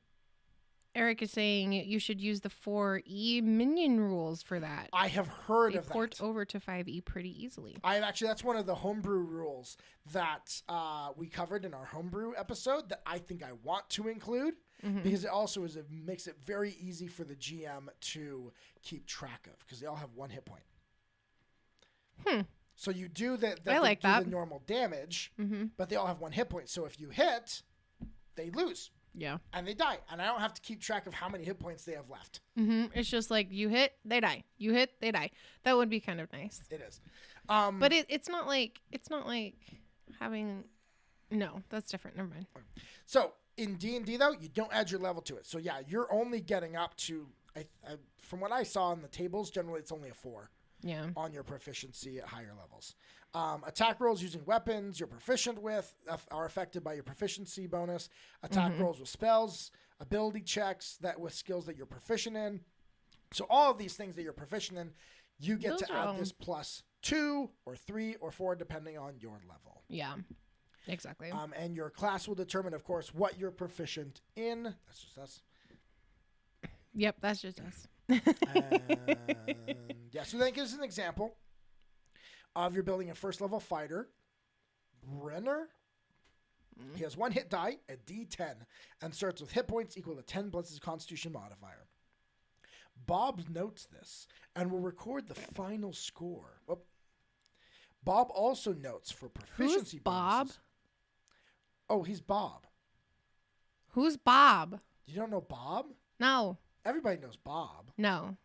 Speaker 2: Eric is saying you should use the 4E minion rules for that.
Speaker 1: I have heard of that. They
Speaker 2: port over to 5E pretty easily.
Speaker 1: That's one of the homebrew rules that we covered in our homebrew episode that I think I want to include, because it also makes it very easy for the GM to keep track of, because they all have 1 hit point. So you do that.
Speaker 2: I like that.
Speaker 1: The normal damage, but they all have 1 hit point. So if you hit, they lose.
Speaker 2: Yeah.
Speaker 1: And they die. And I don't have to keep track of how many hit points they have left.
Speaker 2: It's just like you hit, they die. You hit, they die. That would be kind of nice.
Speaker 1: It is.
Speaker 2: But it's not like having. No, that's different. Never mind.
Speaker 1: So in D&D though, you don't add your level to it. So yeah, you're only getting up to. From what I saw on the tables, generally it's only a 4.
Speaker 2: Yeah.
Speaker 1: On your proficiency at higher levels. Attack rolls using weapons you're proficient with are affected by your proficiency bonus. Attack rolls with spells, ability checks with skills that you're proficient in. So all of these things that you're proficient in, you get to add this +2 or 3 or 4 depending on your level.
Speaker 2: Yeah, exactly.
Speaker 1: And your class will determine, of course, what you're proficient in. That's just us.
Speaker 2: Yep, that's just us.
Speaker 1: Yeah, so that gives an example of you're building a first level fighter. Brenner. He has 1 hit die, a D10, and starts with hit points equal to 10 plus his constitution modifier. Bob notes this and will record the final score. Whoop. Bob also notes for proficiency
Speaker 2: Who's Bob?
Speaker 1: bonuses. Oh, he's Bob.
Speaker 2: Who's Bob?
Speaker 1: You don't know Bob?
Speaker 2: No.
Speaker 1: Everybody knows Bob.
Speaker 2: No.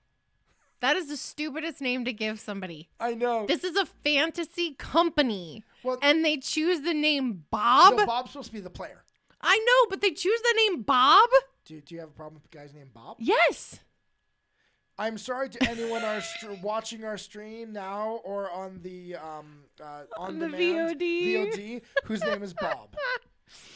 Speaker 2: That is the stupidest name to give somebody.
Speaker 1: I know.
Speaker 2: This is a fantasy company.
Speaker 1: Well,
Speaker 2: and they choose the name Bob?
Speaker 1: No, Bob's supposed to be the player.
Speaker 2: I know, but they choose the name Bob?
Speaker 1: Do you have a problem with the guy's name Bob?
Speaker 2: Yes.
Speaker 1: I'm sorry to anyone watching our stream now or on the on
Speaker 2: the
Speaker 1: demand
Speaker 2: VOD
Speaker 1: whose name is Bob.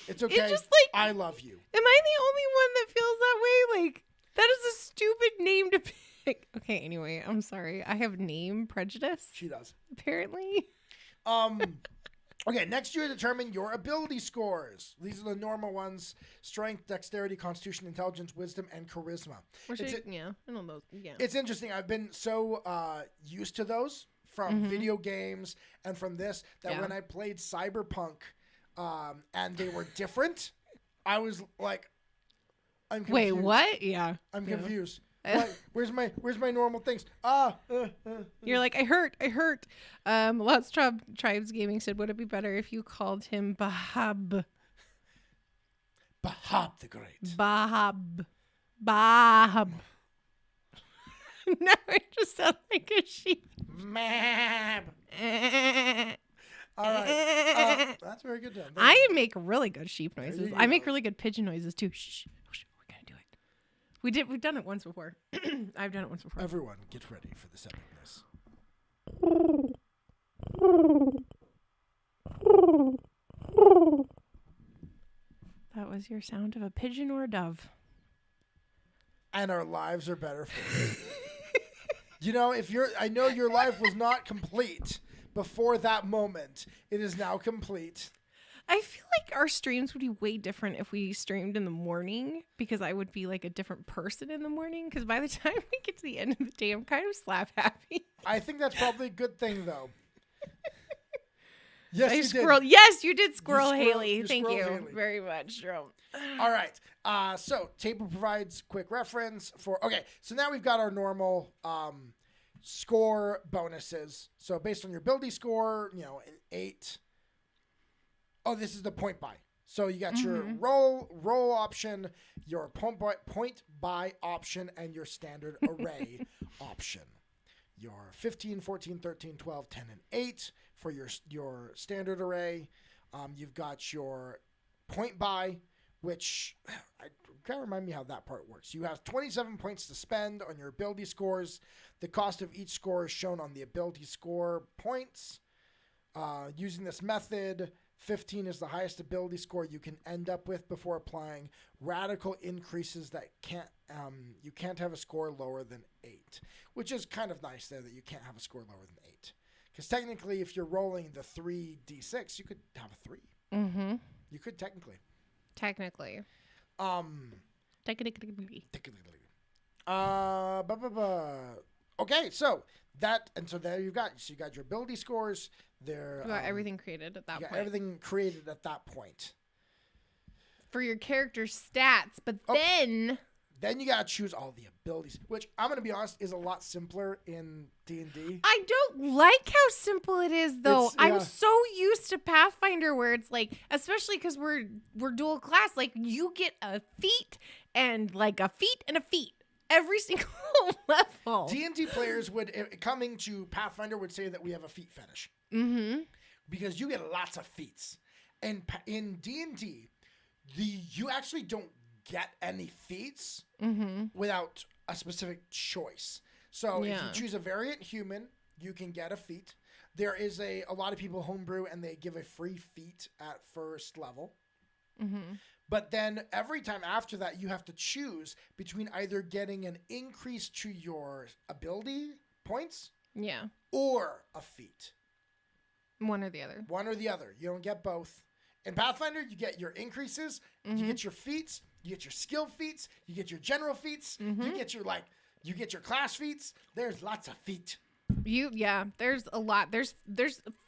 Speaker 1: It's okay.
Speaker 2: It's just like,
Speaker 1: I love you.
Speaker 2: Am I the only one that feels that way? Like, that is a stupid name to pick. Okay, anyway, I'm sorry. I have name prejudice.
Speaker 1: She does.
Speaker 2: Apparently.
Speaker 1: Okay, next you determine your ability scores. These are the normal ones: strength, dexterity, constitution, intelligence, wisdom, and charisma.
Speaker 2: Yeah, I know those. Yeah.
Speaker 1: It's interesting. I've been so used to those from video games and from this that when I played Cyberpunk and they were different, I was like, I'm confused.
Speaker 2: Wait, what? Yeah.
Speaker 1: I'm confused. Like, where's my normal things?
Speaker 2: You're like, I hurt. Lots Tribes Gaming said, would it be better if you called him Bahab?
Speaker 1: Bahab the Great.
Speaker 2: Bahab. Now I just sound like a sheep.
Speaker 1: Mab. All right. That's very good.
Speaker 2: I make really good sheep noises. I make really good pigeon noises too. Shh. We're gonna do it. We've done it once before. I've done it once before.
Speaker 1: Everyone, get ready for this epicness.
Speaker 2: That was your sound of a pigeon or a dove.
Speaker 1: And our lives are better for it. You know, I know your life was not complete before that moment. It is now complete.
Speaker 2: I feel like our streams would be way different if we streamed in the morning, because I would be like a different person in the morning. Because by the time we get to the end of the day, I'm kind of slap happy.
Speaker 1: I think that's probably a good thing, though. Yes, you did.
Speaker 2: Yes, you did, Squirrel Haley. Thank you
Speaker 1: Haley.
Speaker 2: very much, Jerome.
Speaker 1: All right. So table provides quick reference for. Okay, so now we've got our normal score bonuses. So based on your ability score, an 8. Oh, this is the point buy. So you got your roll option, your point buy option, and your standard array option. Your 15, 14, 13, 12, 10, and 8 for your standard array. You've got your point buy, which I can't remind me how that part works. You have 27 points to spend on your ability scores. The cost of each score is shown on the ability score points. Using this method, 15 is the highest ability score you can end up with before applying radical increases that you can't have a score lower than 8, which is kind of nice there that you can't have a score lower than 8. Because technically, if you're rolling the 3d6, you could have a 3.
Speaker 2: Mm-hmm.
Speaker 1: You could technically.
Speaker 2: Technically.
Speaker 1: Okay, so there you got your ability scores. There.
Speaker 2: You got everything created at that point.
Speaker 1: You got everything created at that point.
Speaker 2: For your character stats, but then
Speaker 1: Then you got to choose all the abilities, which I'm going to be honest is a lot simpler in D&D.
Speaker 2: I don't like how simple it is, though. I'm so used to Pathfinder where it's like, especially because we're dual class, like you get a feat and like a feat and a feat every single level.
Speaker 1: D&D players would, coming to Pathfinder, would say that we have a feat fetish.
Speaker 2: Mm-hmm.
Speaker 1: Because you get lots of feats. And in D&D, you actually don't get any feats without a specific choice. So if you choose a variant human, you can get a feat. There is a lot of people homebrew and they give a free feat at first level.
Speaker 2: Mm-hmm.
Speaker 1: But then every time after that, you have to choose between either getting an increase to your ability points or a feat.
Speaker 2: One or the other.
Speaker 1: One or the other. You don't get both. In Pathfinder, you get your increases, you get your feats, you get your skill feats, you get your general feats, you get your class feats. There's lots of feat.
Speaker 2: There's a lot. There's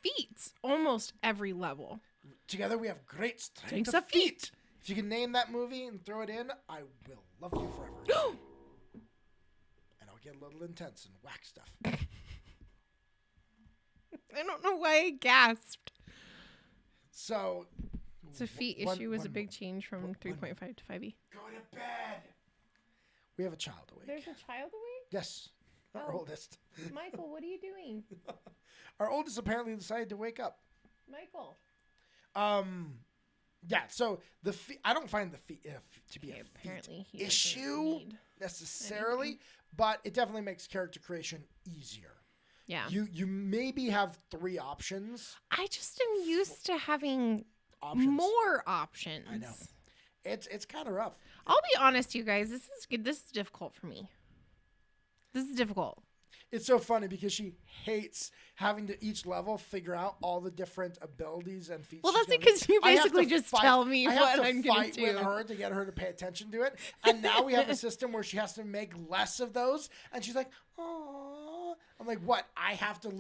Speaker 2: feats almost every level.
Speaker 1: Together we have great strength of feat. If you can name that movie and throw it in, I will love you forever. And I'll get a little intense and whack stuff.
Speaker 2: I don't know why I gasped.
Speaker 1: So
Speaker 2: a feat issue was a big change from 3.5 to 5e.
Speaker 1: Go to bed. We have a child awake.
Speaker 2: There's a child awake?
Speaker 1: Yes. Our oldest.
Speaker 2: Michael, what are you doing?
Speaker 1: Our oldest apparently decided to wake up.
Speaker 2: Michael.
Speaker 1: Yeah, so I don't find the feat to be a
Speaker 2: apparently
Speaker 1: feat issue necessarily, but it definitely makes character creation easier.
Speaker 2: Yeah.
Speaker 1: You maybe have 3 options.
Speaker 2: I just am used to having more options.
Speaker 1: I know. It's kind of rough.
Speaker 2: I'll be honest, you guys. This is difficult for me. This is difficult.
Speaker 1: It's so funny because she hates having to each level figure out all the different abilities and features.
Speaker 2: Well, that's because you basically just tell me what I'm going to do.
Speaker 1: I have to fight with her to get her to pay attention to it. And now we have a system where she has to make less of those. And she's like, oh. I'm like, what? I have to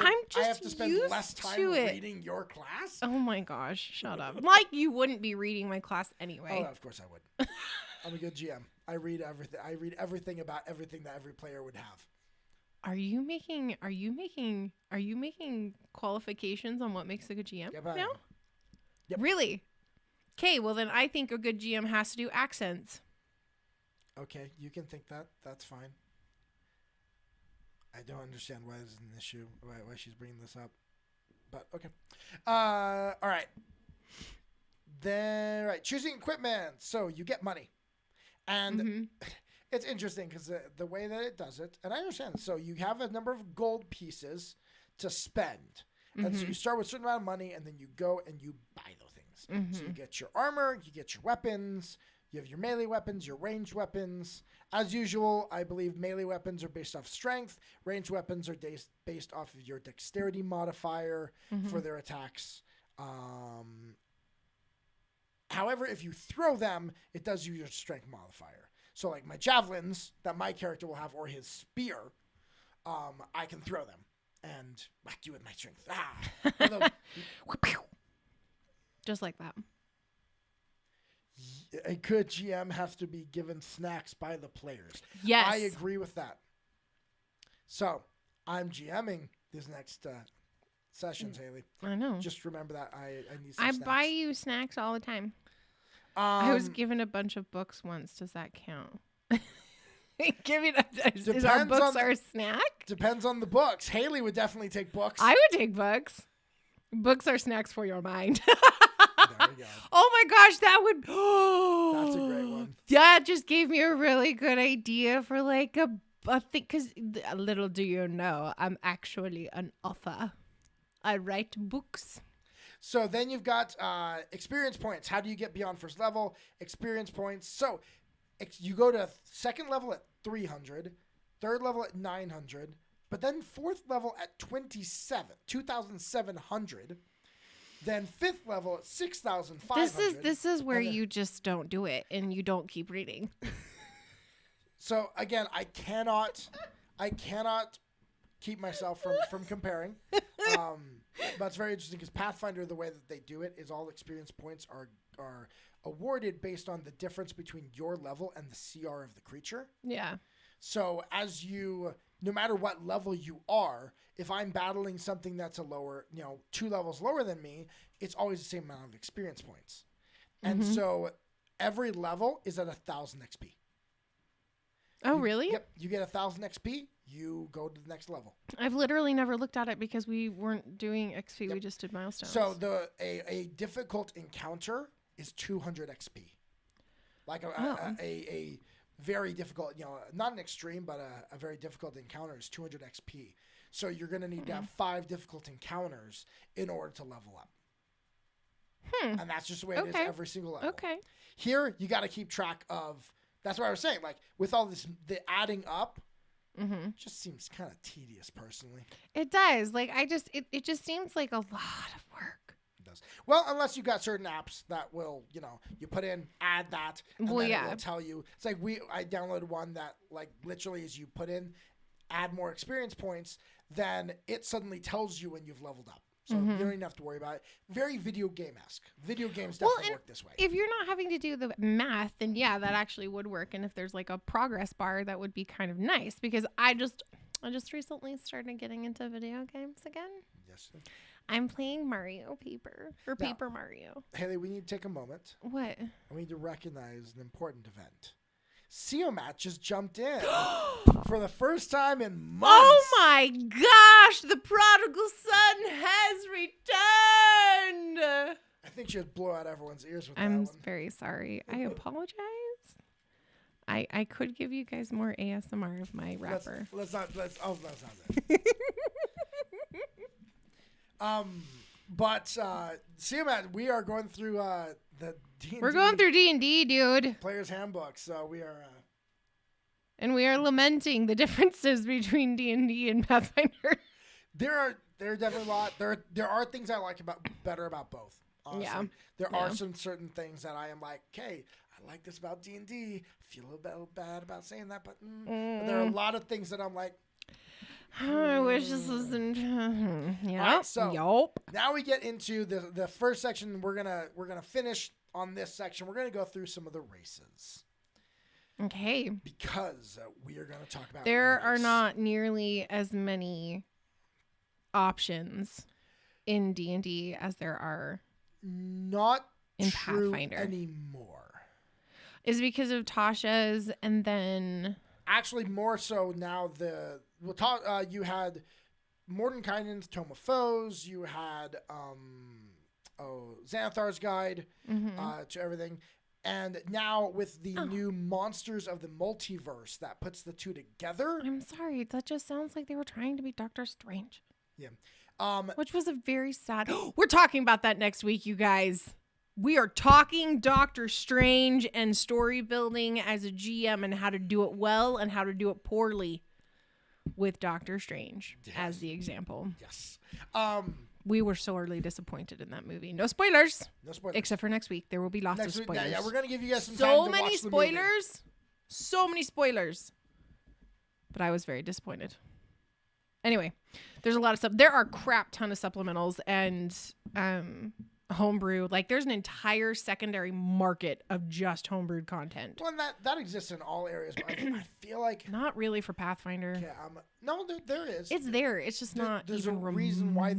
Speaker 1: spend less time reading your class?
Speaker 2: Oh my gosh, shut up. Like you wouldn't be reading my class anyway.
Speaker 1: Oh, of course I would. I'm a good GM. I read everything. I read everything about everything that every player would have.
Speaker 2: Are you making qualifications on what makes a good GM?
Speaker 1: Yep,
Speaker 2: no?
Speaker 1: Yep.
Speaker 2: Really? Okay, well then I think a good GM has to do accents.
Speaker 1: Okay, you can think that. That's fine. I don't understand why this is an issue, why she's bringing this up. But, okay. All right. Then, right, choosing equipment. So you get money. And it's interesting because the way that it does it, and I understand. So you have a number of gold pieces to spend. And so you start with a certain amount of money, and then you go and you buy those things. So you get your armor, you get your weapons, you have your melee weapons, your ranged weapons. As usual, I believe melee weapons are based off strength. Ranged weapons are based off of your dexterity modifier for their attacks. However, if you throw them, it does use your strength modifier. So like my javelins that my character will have, or his spear, I can throw them and whack you with my strength.
Speaker 2: Just like that.
Speaker 1: A good GM has to be given snacks by the players.
Speaker 2: Yes.
Speaker 1: I agree with that. So, I'm GMing this next sessions, Hayley.
Speaker 2: I know.
Speaker 1: Just remember that I need some snacks.
Speaker 2: I buy you snacks all the time. I was given a bunch of books once. Does that count? Is our books our snack?
Speaker 1: Depends on the books. Hayley would definitely take books.
Speaker 2: I would take books. Books are snacks for your mind.
Speaker 1: There we go.
Speaker 2: Oh my gosh, that would.
Speaker 1: That's a great one.
Speaker 2: That just gave me a really good idea for like a thing. Because little do you know, I'm actually an author. I write books.
Speaker 1: So then you've got experience points. How do you get beyond first level? Experience points. So you go to second level at 300, third level at 900, but then fourth level at 2,700. Then fifth level at 6,500.
Speaker 2: This is where you just don't do it and you don't keep reading.
Speaker 1: So again, I cannot keep myself from comparing. But it's very interesting because Pathfinder, the way that they do it is all experience points are awarded based on the difference between your level and the CR of the creature.
Speaker 2: Yeah.
Speaker 1: So no matter what level you are, if I'm battling something that's a lower, 2 levels lower than me, it's always the same amount of experience points. And so every level is at 1,000 XP.
Speaker 2: Oh, really?
Speaker 1: Yep. You get 1,000 XP, you go to the next level.
Speaker 2: I've literally never looked at it because we weren't doing XP. Yep. We just did milestones.
Speaker 1: So a difficult encounter is 200 XP. Like a very difficult, not an extreme, but a very difficult encounter is 200 XP. So you're going to need to have 5 difficult encounters in order to level up. And that's just the way it is every single level.
Speaker 2: Okay.
Speaker 1: Here, you got to keep track of, that's what I was saying, like with all this, the adding up, just seems kind of tedious personally.
Speaker 2: It does. Like it just seems like a lot of work.
Speaker 1: It does. Well, unless you've got certain apps that will, you put in, add that, and then it will tell you. It's like I downloaded one that like literally as you put in, add more experience points, then it suddenly tells you when you've leveled up. So you don't even have to worry about it. Very video game-esque. Video games definitely work this way.
Speaker 2: If you're not having to do the math, then yeah, that actually would work. And if there's like a progress bar, that would be kind of nice because I just recently started getting into video games again.
Speaker 1: Yes.
Speaker 2: I'm playing Mario Paper Mario.
Speaker 1: Haley, we need to take a moment.
Speaker 2: What?
Speaker 1: We need to recognize an important event. Siomat just jumped in for the first time in months.
Speaker 2: Oh my gosh, the prodigal son has returned.
Speaker 1: I think she just blew out everyone's ears with
Speaker 2: I'm
Speaker 1: that one.
Speaker 2: very sorry. I apologize. I could give you guys more ASMR of my rapper.
Speaker 1: That's not it. But Siomat, we are going through the D&D.
Speaker 2: We're going through D&D, dude.
Speaker 1: Players Handbook. So we are.
Speaker 2: And we are lamenting the differences between D&D and Pathfinder.
Speaker 1: There are definitely a lot. There are things I like better about both. Honestly. Yeah. There are some certain things that I am like, okay, I like this about D&D. I feel a little bad about saying that, but there are a lot of things that I'm like.
Speaker 2: I wish this wasn't. Yeah.
Speaker 1: Right, so now we get into the first section. We're gonna finish on this section. We're gonna go through some of the races.
Speaker 2: Okay.
Speaker 1: Because we are gonna talk about.
Speaker 2: There are not nearly as many options in D&D as there are.
Speaker 1: Not
Speaker 2: in
Speaker 1: true
Speaker 2: Pathfinder
Speaker 1: anymore.
Speaker 2: Is it because of Tasha's and then.
Speaker 1: Actually, more so now. You had Mordenkainen's Tome of Foes. You had Xanathar's Guide to everything, and now with the new Monsters of the Multiverse that puts the two together.
Speaker 2: I'm sorry, that just sounds like they were trying to be Doctor Strange.
Speaker 1: Yeah,
Speaker 2: which was a very sad. We're talking about that next week, you guys. We are talking Doctor Strange and story building as a GM and how to do it well and how to do it poorly with Doctor Strange as the example.
Speaker 1: Yes.
Speaker 2: We were sorely disappointed in that movie. No spoilers.
Speaker 1: No spoilers.
Speaker 2: Except for next week. There will be lots of spoilers.
Speaker 1: Yeah, we're going to give you guys some time to watch the movie.
Speaker 2: So many spoilers. But I was very disappointed. Anyway, there's a lot of stuff. There are crap ton of supplementals and homebrew. Like there's an entire secondary market of just homebrewed content.
Speaker 1: Well, that exists in all areas, but I feel like
Speaker 2: not really for Pathfinder.
Speaker 1: Yeah, no, there is.
Speaker 2: It's there. It's just not.
Speaker 1: There's
Speaker 2: even
Speaker 1: a reason why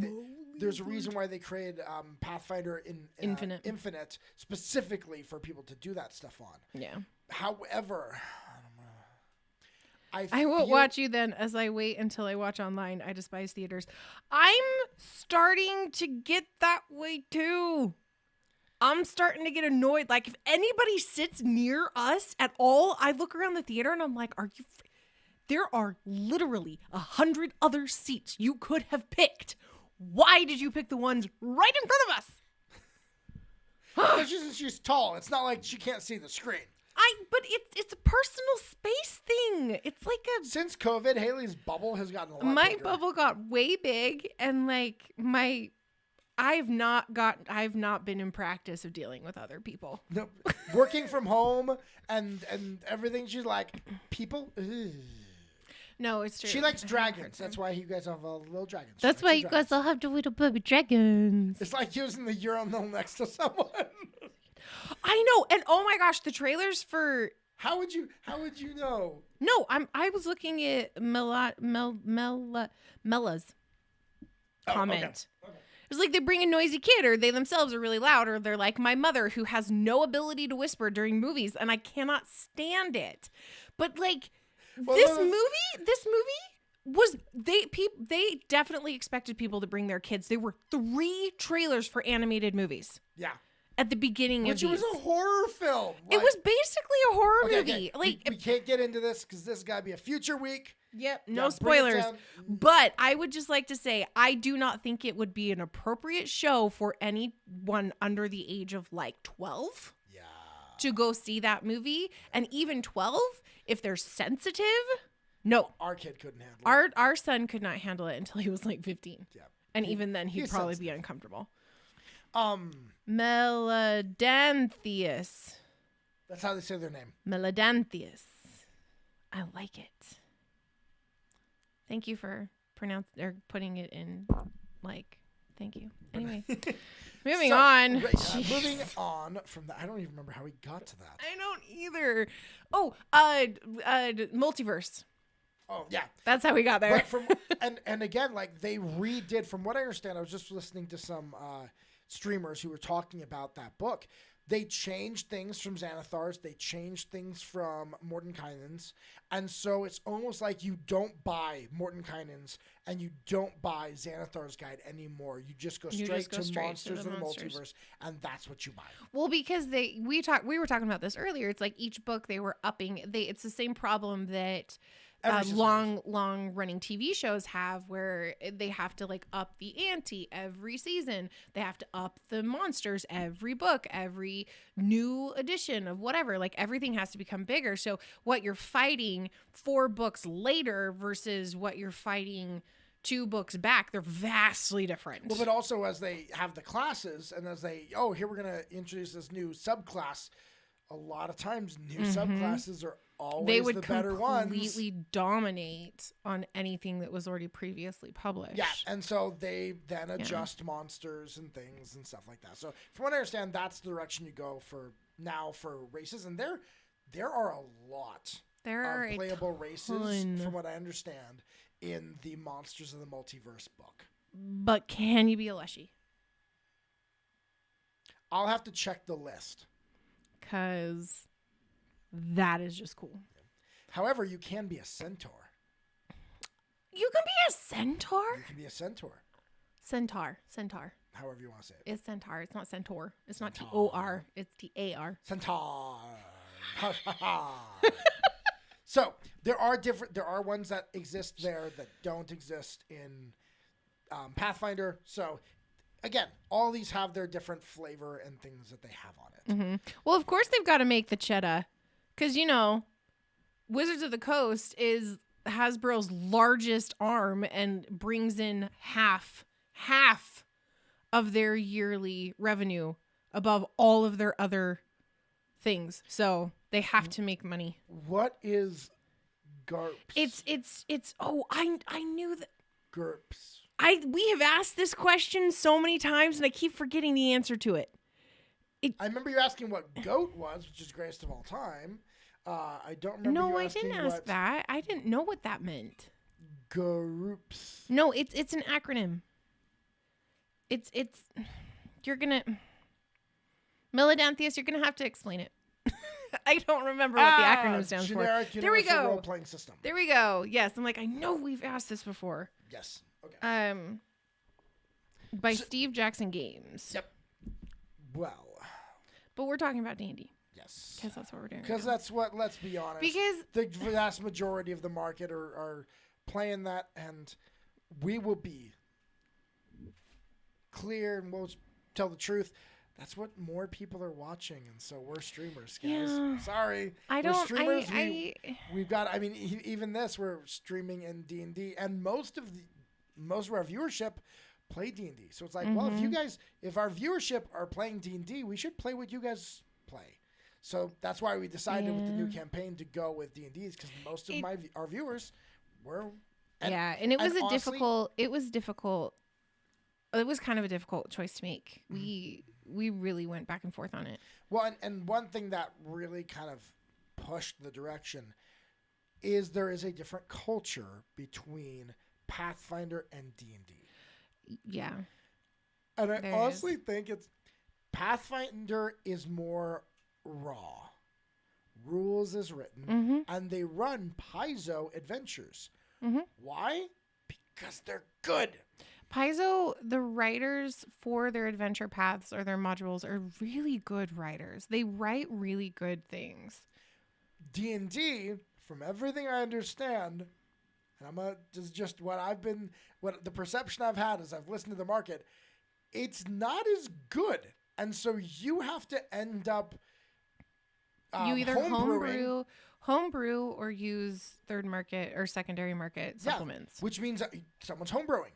Speaker 1: they created Pathfinder in Infinite specifically for people to do that stuff on.
Speaker 2: Yeah.
Speaker 1: However,
Speaker 2: I won't watch you then as I wait until I watch online. I despise theaters. I'm starting to get that way too. I'm starting to get annoyed. Like if anybody sits near us at all, I look around the theater and I'm like, are you... There are literally 100 other seats you could have picked. Why did you pick the ones right in front of us?
Speaker 1: Because she's tall. It's not like she can't see the screen.
Speaker 2: But it's a personal space thing. It's like
Speaker 1: since COVID, Haley's bubble has gotten a lot
Speaker 2: my
Speaker 1: bigger.
Speaker 2: Bubble got way big, and like I've not been in practice of dealing with other people.
Speaker 1: No, working from home and everything. She's like, people. Ugh.
Speaker 2: No, it's true.
Speaker 1: She likes dragons. That's why you guys have little dragons.
Speaker 2: That's why you guys all have the little baby dragons.
Speaker 1: It's like using the urinal next to someone.
Speaker 2: I know, and oh my gosh, the trailers for.
Speaker 1: How would you know?
Speaker 2: No, I was looking at Mella's comment.
Speaker 1: Okay.
Speaker 2: It's like they bring a noisy kid, or they themselves are really loud, or they're like my mother who has no ability to whisper during movies, and I cannot stand it. But like this movie was they definitely expected people to bring their kids. There were 3 trailers for animated movies.
Speaker 1: Yeah.
Speaker 2: At the beginning of
Speaker 1: these. Which was a horror film.
Speaker 2: It was basically a horror movie.
Speaker 1: Okay.
Speaker 2: Like
Speaker 1: we can't get into this because this has got to be a future week.
Speaker 2: Yep, no spoilers. But I would just like to say I do not think it would be an appropriate show for anyone under the age of like 12 to go see that movie. And even 12, if they're sensitive, no.
Speaker 1: Our kid couldn't handle it.
Speaker 2: Our son could not handle it until he was like 15.
Speaker 1: Yeah.
Speaker 2: And even then, he'd probably be uncomfortable.
Speaker 1: Meladanthius. That's how they say their name.
Speaker 2: Meladanthius. I like it. Thank you for putting it in, like, thank you. Anyway, moving on.
Speaker 1: Moving on from that. I don't even remember how we got to that.
Speaker 2: I don't either. Oh, multiverse.
Speaker 1: Oh, yeah.
Speaker 2: That's how we got there.
Speaker 1: But and again, like, they redid, from what I understand, I was just listening to some streamers who were talking about that book. They changed things from Xanathar's. They changed things from Mordenkainen's. And so it's almost like you don't buy Mordenkainen's and you don't buy Xanathar's Guide anymore. You just go straight to Monsters of the Multiverse, and that's what you buy.
Speaker 2: Well, because we were talking about this earlier. It's like each book they were upping. It's the same problem that long running TV shows have, where they have to like up the ante every season. They have to up the monsters every book, every new edition of whatever. Like everything has to become bigger. So what you're fighting 4 books later versus what you're fighting 2 books back, they're vastly different.
Speaker 1: Well, but also as they have the classes and as they, here we're going to introduce this new subclass. A lot of times new subclasses are always the better ones.
Speaker 2: They would completely dominate on anything that was already previously published.
Speaker 1: Yeah, and so they then adjust monsters and things and stuff like that. So from what I understand, that's the direction you go for now for races. And there are a lot of playable races, from what I understand, in the Monsters of the Multiverse book.
Speaker 2: But can you be a Leshy?
Speaker 1: I'll have to check the list.
Speaker 2: Because that is just cool.
Speaker 1: However, you can be a centaur.
Speaker 2: You can be a centaur?
Speaker 1: You can be a centaur.
Speaker 2: Centaur.
Speaker 1: However you want to say it.
Speaker 2: It's centaur. It's not centaur. It's not T-O-R. It's T-A-R.
Speaker 1: Centaur. So there are ones that exist there that don't exist in Pathfinder. So again, all these have their different flavor and things that they have on it.
Speaker 2: Mm-hmm. Well, of course they've got to make the cheddar, because Wizards of the Coast is Hasbro's largest arm and brings in half of their yearly revenue above all of their other things. So they have to make money.
Speaker 1: What is GURPS?
Speaker 2: It's I knew that.
Speaker 1: GURPS.
Speaker 2: We have asked this question so many times and I keep forgetting the answer to it.
Speaker 1: I remember you asking what GOAT was, which is greatest of all time. I don't remember.
Speaker 2: No, I didn't ask that. I didn't know what that meant.
Speaker 1: GURPS.
Speaker 2: No, it's an acronym. It's you're gonna Meladanthius, you're gonna have to explain it. I don't remember what the acronym stands for. There we go.
Speaker 1: Role-playing system.
Speaker 2: There we go. Yes, I'm like, I know we've asked this before.
Speaker 1: Yes. Okay.
Speaker 2: By Steve Jackson Games.
Speaker 1: Yep. Well.
Speaker 2: But we're talking about D&D.
Speaker 1: Yes.
Speaker 2: Because that's what we're doing.
Speaker 1: Because that's what, let's be honest.
Speaker 2: Because
Speaker 1: the vast majority of the market are playing that, and we will be clear and we'll tell the truth. That's what more people are watching, and so we're streamers, guys.
Speaker 2: Yeah.
Speaker 1: Sorry. We're streamers. We've got, even this, we're streaming in D&D, and most of our viewership play D&D. So it's like, well, if our viewership are playing D&D, we should play what you guys play. So that's why we decided with the new campaign to go with D&Ds, because most of our viewers
Speaker 2: and it was difficult. It was kind of a difficult choice to make. We really went back and forth on it.
Speaker 1: Well, and one thing that really kind of pushed the direction is there is a different culture between Pathfinder and D&D.
Speaker 2: Yeah.
Speaker 1: And I honestly think Pathfinder is more raw. Rules is written, and they run Paizo adventures. Why? Because they're good.
Speaker 2: Paizo, the writers for their adventure paths or their modules are really good writers. They write really good things.
Speaker 1: D&D, from everything I understand, and just what the perception I've had as I've listened to the market, it's not as good. And so you have to end up
Speaker 2: you either homebrew or use third market or secondary market supplements.
Speaker 1: Which means that someone's homebrewing.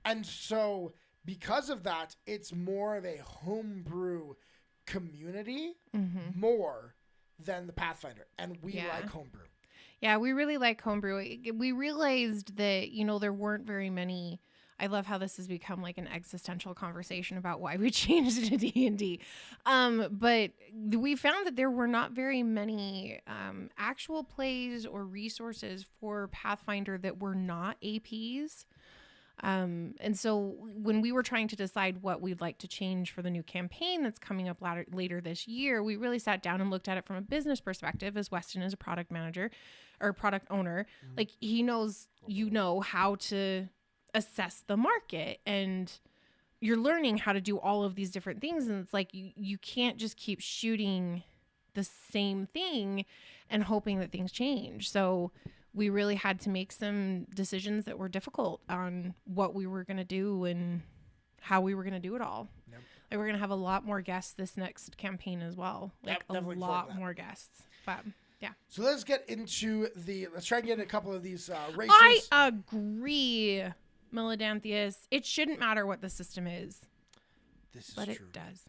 Speaker 1: And so because of that, it's more of a homebrew community more than the Pathfinder. And we like homebrew.
Speaker 2: Yeah, we really like homebrew. We realized that, there weren't very many. I love how this has become like an existential conversation about why we changed to D&D. But we found that there were not very many actual plays or resources for Pathfinder that were not APs. And so when we were trying to decide what we'd like to change for the new campaign that's coming up later this year, we really sat down and looked at it from a business perspective, as Weston is a product manager or product owner. Like he knows, how to assess the market, and you're learning how to do all of these different things. And it's like, you can't just keep shooting the same thing and hoping that things change. So we really had to make some decisions that were difficult on what we were going to do and how we were going to do it all. Yep. Like we're going to have a lot more guests this next campaign as well. Like a lot more guests. But yeah.
Speaker 1: So let's try and get a couple of these races.
Speaker 2: I agree, Melodanthius. It shouldn't matter what the system is.
Speaker 1: This is
Speaker 2: but
Speaker 1: true.
Speaker 2: It does.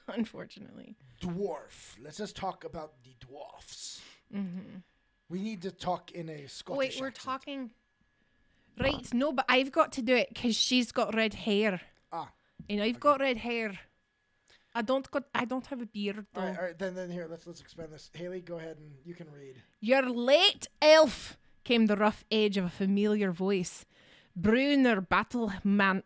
Speaker 2: Unfortunately.
Speaker 1: Dwarf. Let's just talk about the dwarfs. We need to talk in a Scottish
Speaker 2: we're
Speaker 1: accent.
Speaker 2: talking. Right, no, but I've got to do it because she's got red hair. And I've got red hair. I don't have a beard though.
Speaker 1: All right. Then here, let's expand this. Hayley, go ahead and you can read.
Speaker 2: "You're late, elf," came the rough edge of a familiar voice. Bruner Battlehammer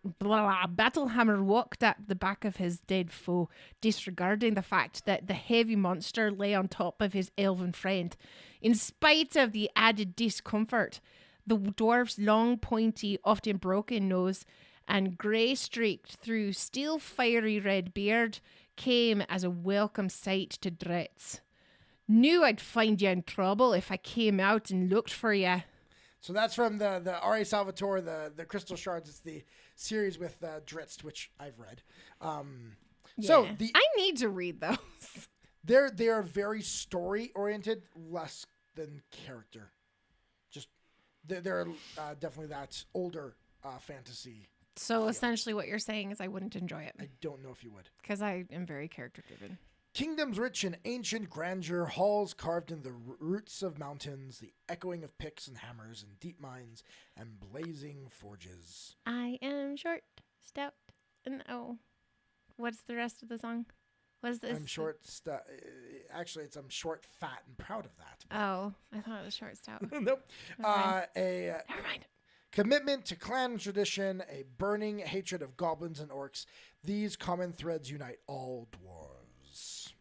Speaker 2: walked at the back of his dead foe, disregarding the fact that the heavy monster lay on top of his elven friend. In spite of the added discomfort, the dwarf's long, pointy, often broken nose and grey streaked through steel fiery red beard came as a welcome sight to Dritz. "Knew I'd find you in trouble if I came out and looked for you."
Speaker 1: So that's from the R.A. Salvatore, the Crystal Shards. It's the series with Dritz, which I've read. So
Speaker 2: I need to read those.
Speaker 1: They are very story oriented, less than character. Just they're definitely that older fantasy.
Speaker 2: So essentially, what you're saying is I wouldn't enjoy it.
Speaker 1: I don't know if you would,
Speaker 2: because I am very character driven.
Speaker 1: Kingdoms rich in ancient grandeur, halls carved in the roots of mountains, the echoing of picks and hammers in deep mines and blazing forges.
Speaker 2: I am short, stout, and what's the rest of the song? What is this?
Speaker 1: I'm short, actually, it's I'm short, fat, and proud of that.
Speaker 2: Oh, I thought it was short, stout.
Speaker 1: Nope.
Speaker 2: Never mind.
Speaker 1: Commitment to clan tradition, a burning hatred of goblins and orcs. These common threads unite all dwarves.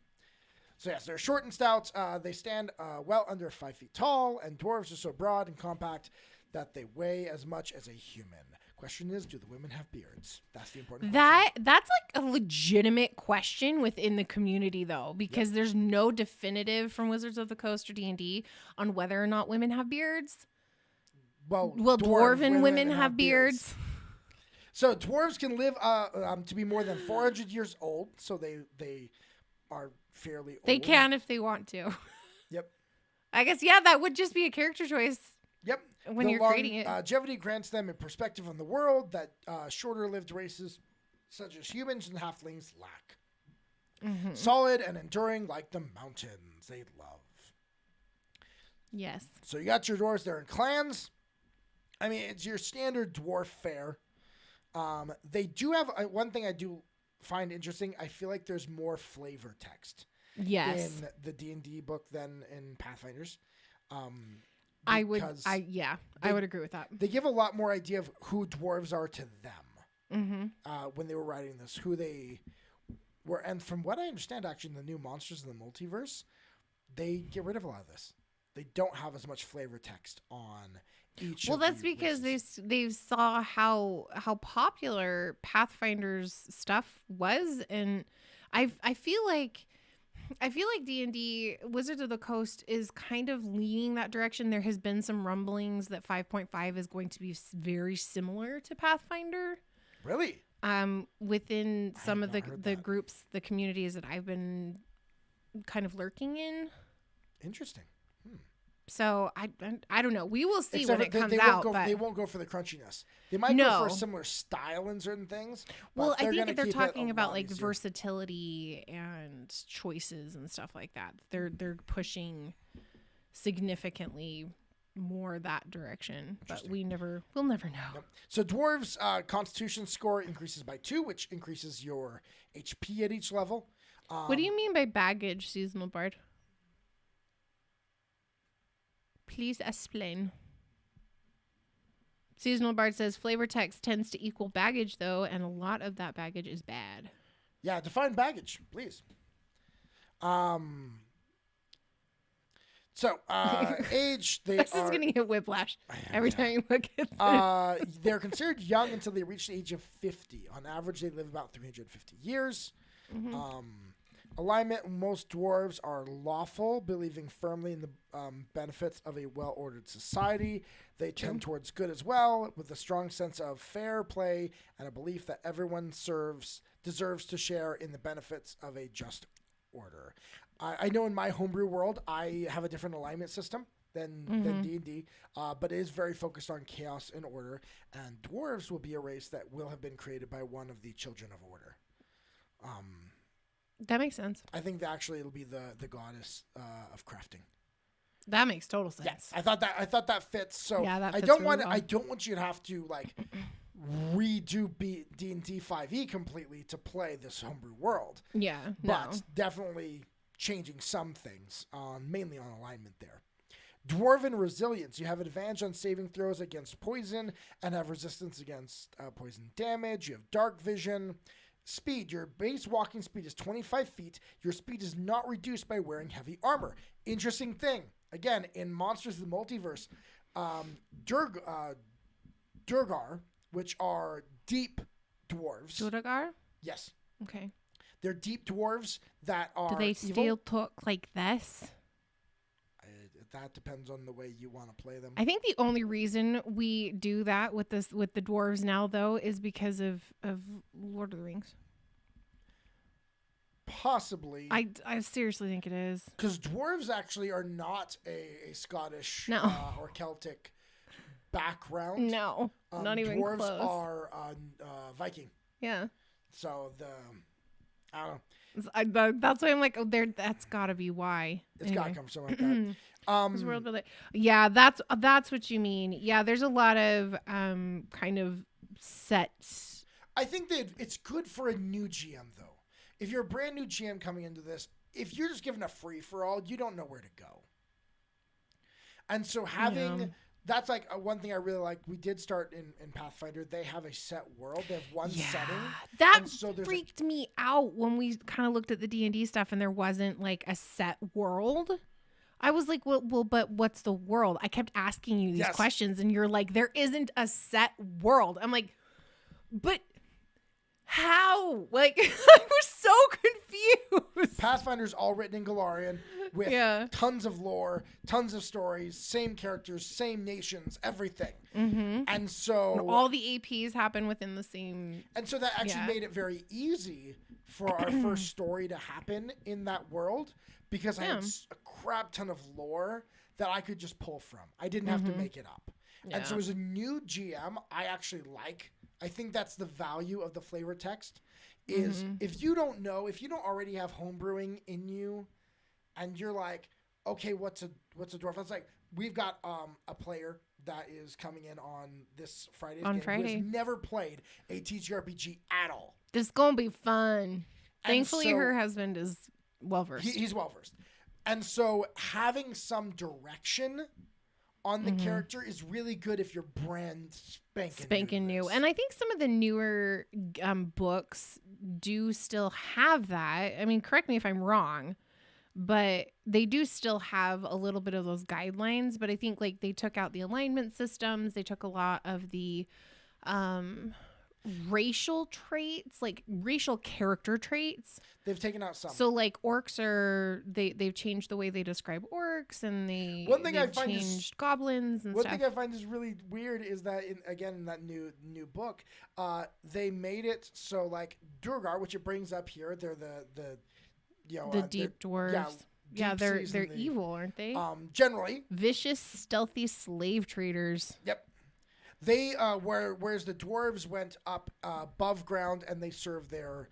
Speaker 1: So yes, they're short and stout. They stand well under 5 feet tall, and dwarves are so broad and compact that they weigh as much as a human. Question is, do the women have beards? That's the important question.
Speaker 2: That's like a legitimate question within the community, though, because there's no definitive from Wizards of the Coast or D&D on whether or not women have beards.
Speaker 1: Well,
Speaker 2: dwarven women have beards.
Speaker 1: So dwarves can live to be more than 400 years old, so they are fairly old.
Speaker 2: They can if they want to.
Speaker 1: Yep.
Speaker 2: I guess, that would just be a character choice.
Speaker 1: Yep.
Speaker 2: When you're creating it.
Speaker 1: Longevity grants them a perspective on the world that shorter-lived races such as humans and halflings lack. Mm-hmm. Solid and enduring like the mountains they love.
Speaker 2: Yes.
Speaker 1: So you got your dwarves there in clans. I mean, it's your standard dwarf fare. They do have one thing I do find interesting. I feel like there's more flavor text in the D&D book than in Pathfinders.
Speaker 2: I would agree with that.
Speaker 1: They give a lot more idea of who dwarves are to them when they were writing this, who they were. And from what I understand, actually, in the new Monsters in the Multiverse, they get rid of a lot of this. They don't have as much flavor text on each.
Speaker 2: Well, that's because they saw how popular Pathfinder's stuff was, and I feel like D&D Wizards of the Coast is kind of leaning that direction. There has been some rumblings that 5.5 is going to be very similar to Pathfinder.
Speaker 1: Really?
Speaker 2: Within some of the groups, the communities that I've been kind of lurking in.
Speaker 1: Interesting.
Speaker 2: So I don't know. We will see
Speaker 1: Except
Speaker 2: when it comes
Speaker 1: out. They
Speaker 2: But
Speaker 1: won't go for the crunchiness. They might go for a similar style in certain things.
Speaker 2: Well, I think they're talking about like versatility and choices and stuff like that. They're pushing significantly more that direction, but we'll never know.
Speaker 1: Yep. So dwarves' Constitution score increases by 2, which increases your HP at each level.
Speaker 2: What do you mean by baggage, seasonal bard? Please explain. Seasonal Bard says flavor text tends to equal baggage, though, and a lot of that baggage is bad.
Speaker 1: Yeah, define baggage, please. So, age,
Speaker 2: this is going to get whiplash every time you look at this.
Speaker 1: They're considered young until they reach the age of 50. On average, they live about 350 years. Alignment, most dwarves are lawful, believing firmly in the benefits of a well-ordered society. They tend towards good as well, with a strong sense of fair play and a belief that everyone deserves to share in the benefits of a just order. I know in my homebrew world, I have a different alignment system than D&D, but it is very focused on chaos and order, and dwarves will be a race that will have been created by one of the children of order.
Speaker 2: That makes sense.
Speaker 1: I think that actually it'll be the goddess of crafting.
Speaker 2: That makes total sense.
Speaker 1: Yes, I thought that fits. So
Speaker 2: yeah, that fits
Speaker 1: I don't
Speaker 2: really
Speaker 1: want
Speaker 2: well.
Speaker 1: I don't want you to have to like redo D&D 5e completely to play this homebrew world.
Speaker 2: Yeah,
Speaker 1: but definitely changing some things mainly on alignment there. Dwarven resilience. You have advantage on saving throws against poison and have resistance against poison damage. You have dark vision. Speed. Your base walking speed is 25 feet. Your speed is not reduced by wearing heavy armor. Interesting thing. Again, in Monsters of the Multiverse, Durgar, which are deep dwarves.
Speaker 2: Durgar?
Speaker 1: Yes.
Speaker 2: Okay.
Speaker 1: They're deep dwarves that are
Speaker 2: Do they
Speaker 1: evil.
Speaker 2: still talk like this?
Speaker 1: That depends on the way you want to play them.
Speaker 2: I think the only reason we do that with the dwarves now, though, is because of Lord of the Rings.
Speaker 1: Possibly.
Speaker 2: I seriously think it is.
Speaker 1: Because dwarves actually are not a Scottish or Celtic background.
Speaker 2: No, not even
Speaker 1: dwarves
Speaker 2: close.
Speaker 1: Dwarves are Viking.
Speaker 2: Yeah.
Speaker 1: So I don't know.
Speaker 2: That's why I'm like, that's got to be why.
Speaker 1: It's got to come from something like that.
Speaker 2: Yeah, that's what you mean. Yeah, there's a lot of kind of sets.
Speaker 1: I think that it's good for a new GM, though. If you're a brand new GM coming into this, if you're just given a free-for-all, you don't know where to go. And so that's like one thing I really like. We did start in Pathfinder. They have a set world. They have one setting.
Speaker 2: That freaked me out when we kind of looked at the D&D stuff and there wasn't like a set world. I was like, well, but what's the world? I kept asking you these questions and you're like, there isn't a set world. I'm like, but how? Like, I was so confused.
Speaker 1: Pathfinder's all written in Golarion with tons of lore, tons of stories, same characters, same nations, everything.
Speaker 2: Mm-hmm.
Speaker 1: And so...
Speaker 2: And all the APs happen within the same...
Speaker 1: And so that actually made it very easy for our first story to happen in that world because I had a crap ton of lore that I could just pull from. I didn't have to make it up. Yeah. And so as a new GM, I actually I think that's the value of the flavor text is if you don't already have homebrewing in you and you're like, okay, what's a dwarf? It's like we've got a player that is coming in on this Friday's game who has never played a TTRPG at all.
Speaker 2: This is gonna be fun. Thankfully, her husband is well versed.
Speaker 1: He's well versed, and so having some direction on the character is really good if you're brand spanking new.
Speaker 2: And I think some of the newer books do still have that. I mean, correct me if I'm wrong, but they do still have a little bit of those guidelines. But I think like they took out the alignment systems. They took a lot of the racial traits, like racial character traits.
Speaker 1: They've taken out some.
Speaker 2: So like orcs they've changed the way they describe orcs, and they've changed goblins and stuff.
Speaker 1: One thing I find is really weird is that in that new book, they made it so like Durgar, which it brings up here, they're the
Speaker 2: deep dwarves. Yeah, they're evil, aren't they?
Speaker 1: Generally
Speaker 2: vicious, stealthy slave traders.
Speaker 1: Yep. They whereas the dwarves went up above ground and they served their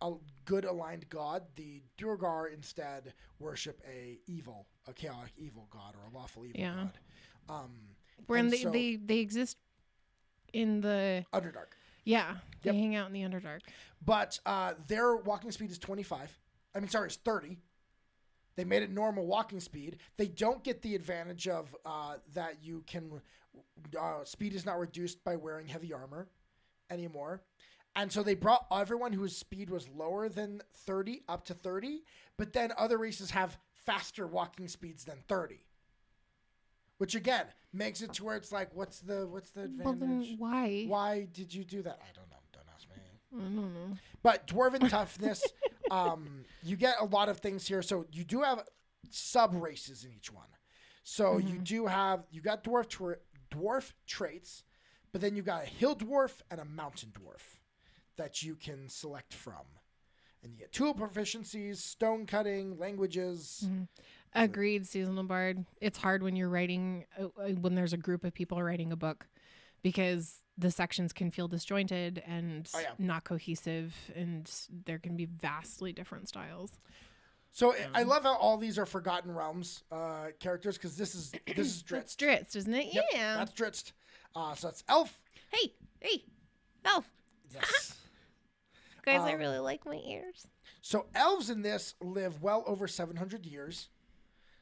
Speaker 1: a good aligned god, the Durgar instead worship a chaotic evil god or a lawful evil god.
Speaker 2: They exist in the
Speaker 1: Underdark.
Speaker 2: Yeah, they hang out in the Underdark.
Speaker 1: But their walking speed is 25. It's 30. They made it normal walking speed. They don't get the advantage of that you can speed is not reduced by wearing heavy armor anymore. And so they brought everyone whose speed was lower than 30 up to 30, but then other races have faster walking speeds than 30. Which again makes it to where it's like, what's the advantage?
Speaker 2: Well, then why?
Speaker 1: Why did you do that? I don't know. Don't ask me.
Speaker 2: I don't know.
Speaker 1: But dwarven toughness, you get a lot of things here. So you do have sub races in each one. So you got dwarf traits, but then you got a hill dwarf and a mountain dwarf that you can select from. And you get tool proficiencies, stone cutting, languages.
Speaker 2: Mm-hmm. Agreed, seasonal bard. It's hard when you're writing, when there's a group of people writing a book, because the sections can feel disjointed and not cohesive, and there can be vastly different styles.
Speaker 1: So I love how all these are Forgotten Realms characters, because this is Dritz.
Speaker 2: That's Dritz, isn't it?
Speaker 1: Yep,
Speaker 2: yeah.
Speaker 1: That's Dritz. So that's Elf.
Speaker 2: Hey, Elf.
Speaker 1: Yes.
Speaker 2: Guys, I really like my ears.
Speaker 1: So elves in this live well over 700 years.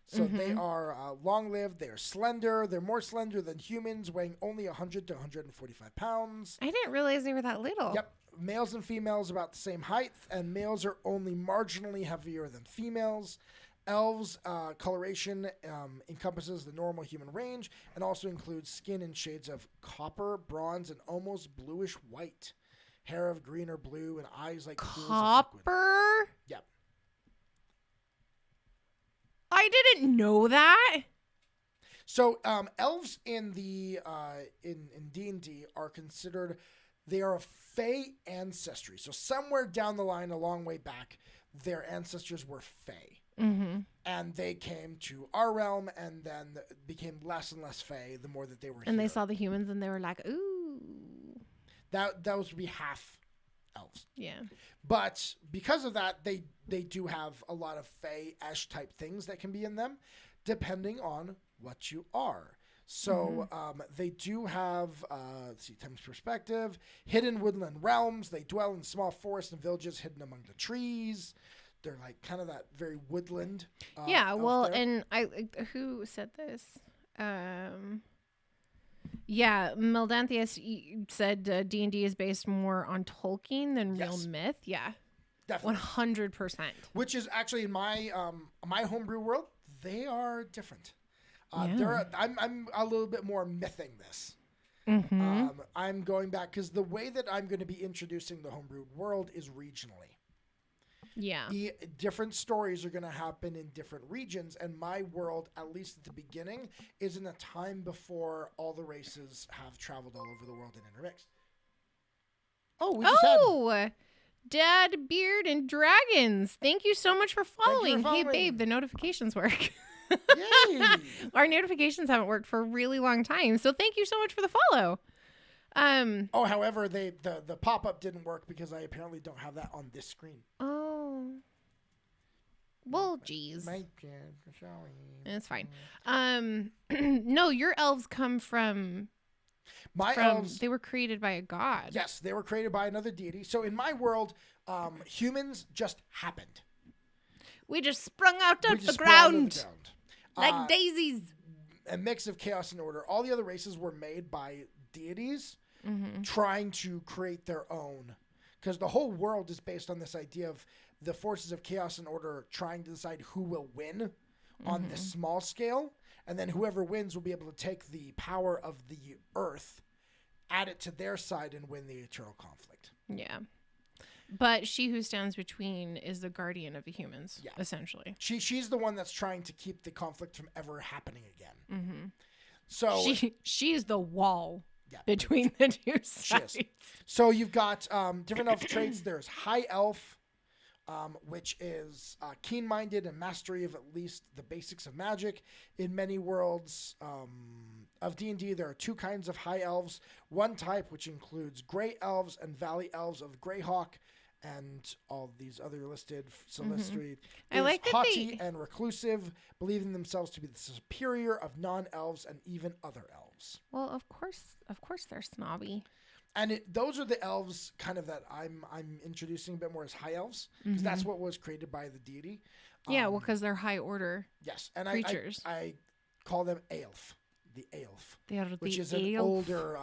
Speaker 1: So they are long-lived. They're slender. They're more slender than humans, weighing only 100 to 145 pounds.
Speaker 2: I didn't realize they were that little.
Speaker 1: Yep. Males and females about the same height, and males are only marginally heavier than females. Elves' coloration encompasses the normal human range and also includes skin in shades of copper, bronze, and almost bluish white. Hair of green or blue, and eyes like
Speaker 2: copper.
Speaker 1: Yep.
Speaker 2: I didn't know that.
Speaker 1: So elves in the in D&D are considered, they are a Fey ancestry. So somewhere down the line, a long way back, their ancestors were Fey.
Speaker 2: Mm-hmm.
Speaker 1: And they came to our realm and then became less and less Fey the more that they were here.
Speaker 2: And they saw the humans and they were like, ooh.
Speaker 1: Those would be half elves.
Speaker 2: Yeah.
Speaker 1: But because of that, they do have a lot of Fey-esh type things that can be in them, depending on what you are. So they do have, time's perspective, hidden woodland realms. They dwell in small forests and villages hidden among the trees. They're like kind of that very woodland.
Speaker 2: And who said this? Meldanthius said D&D is based more on Tolkien than real myth. Yeah,
Speaker 1: definitely,
Speaker 2: 100%.
Speaker 1: Which is actually in my my homebrew world, they are different. I'm a little bit more mything this.
Speaker 2: Mm-hmm.
Speaker 1: I'm going back because the way that I'm going to be introducing the homebrew world is regionally.
Speaker 2: Yeah.
Speaker 1: The different stories are going to happen in different regions, and my world, at least at the beginning, is in a time before all the races have traveled all over the world and intermixed.
Speaker 2: Dad, Beard, and Dragons. Thank you so much for following. Hey, babe, the notifications work.
Speaker 1: Yay!
Speaker 2: Our notifications haven't worked for a really long time, so thank you so much for the follow.
Speaker 1: However, the pop-up didn't work because I apparently don't have that on this screen.
Speaker 2: Oh. Well, geez.
Speaker 1: My kids are showing.
Speaker 2: It's fine. No, your elves come from...
Speaker 1: Elves...
Speaker 2: They were created by a god.
Speaker 1: Yes, they were created by another deity. So in my world, humans just happened.
Speaker 2: We just sprung out of the ground. Like daisies.
Speaker 1: A mix of chaos and order. All the other races were made by deities trying to create their own. Because the whole world is based on this idea of the forces of chaos and order trying to decide who will win on this small scale. And then whoever wins will be able to take the power of the earth, add it to their side, and win the eternal conflict.
Speaker 2: Yeah. But she who stands between is the guardian of the humans, essentially.
Speaker 1: She's the one that's trying to keep the conflict from ever happening again. So
Speaker 2: she's the wall between the two sides.
Speaker 1: So you've got different elf traits. There's High Elf, which is keen-minded and mastery of at least the basics of magic. In many worlds of D&D, there are two kinds of High Elves. One type, which includes Grey Elves and Valley Elves of Greyhawk, and all these other listed Celestri.
Speaker 2: I like that
Speaker 1: haughty and reclusive, believing themselves to be the superior of non-elves and even other elves.
Speaker 2: Well, of course they're snobby.
Speaker 1: And those are the elves kind of that I'm introducing a bit more as high elves, because that's what was created by the deity.
Speaker 2: Yeah, well, because they're high order creatures.
Speaker 1: I call them Aelf, the Aelf, which is
Speaker 2: an
Speaker 1: older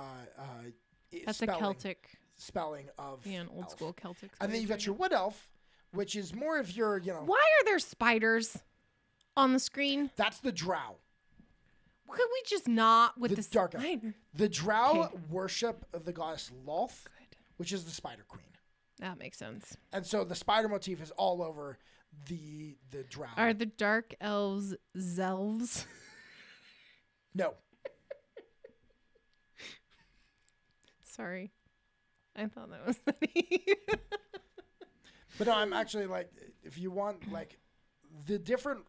Speaker 2: that's a Celtic
Speaker 1: spelling of
Speaker 2: an old
Speaker 1: elf.
Speaker 2: school Celtic.
Speaker 1: And then you've got your wood elf, which is more of your,
Speaker 2: Why are there spiders on the screen?
Speaker 1: That's the drow.
Speaker 2: Could we just not with the
Speaker 1: dark elf? The drow
Speaker 2: Okay.
Speaker 1: worship the goddess Lolth, which is the spider queen.
Speaker 2: That makes sense.
Speaker 1: And so the spider motif is all over the drow.
Speaker 2: Are the dark elves zelves?
Speaker 1: No.
Speaker 2: Sorry. I thought that was funny.
Speaker 1: But no, I'm actually if you want the different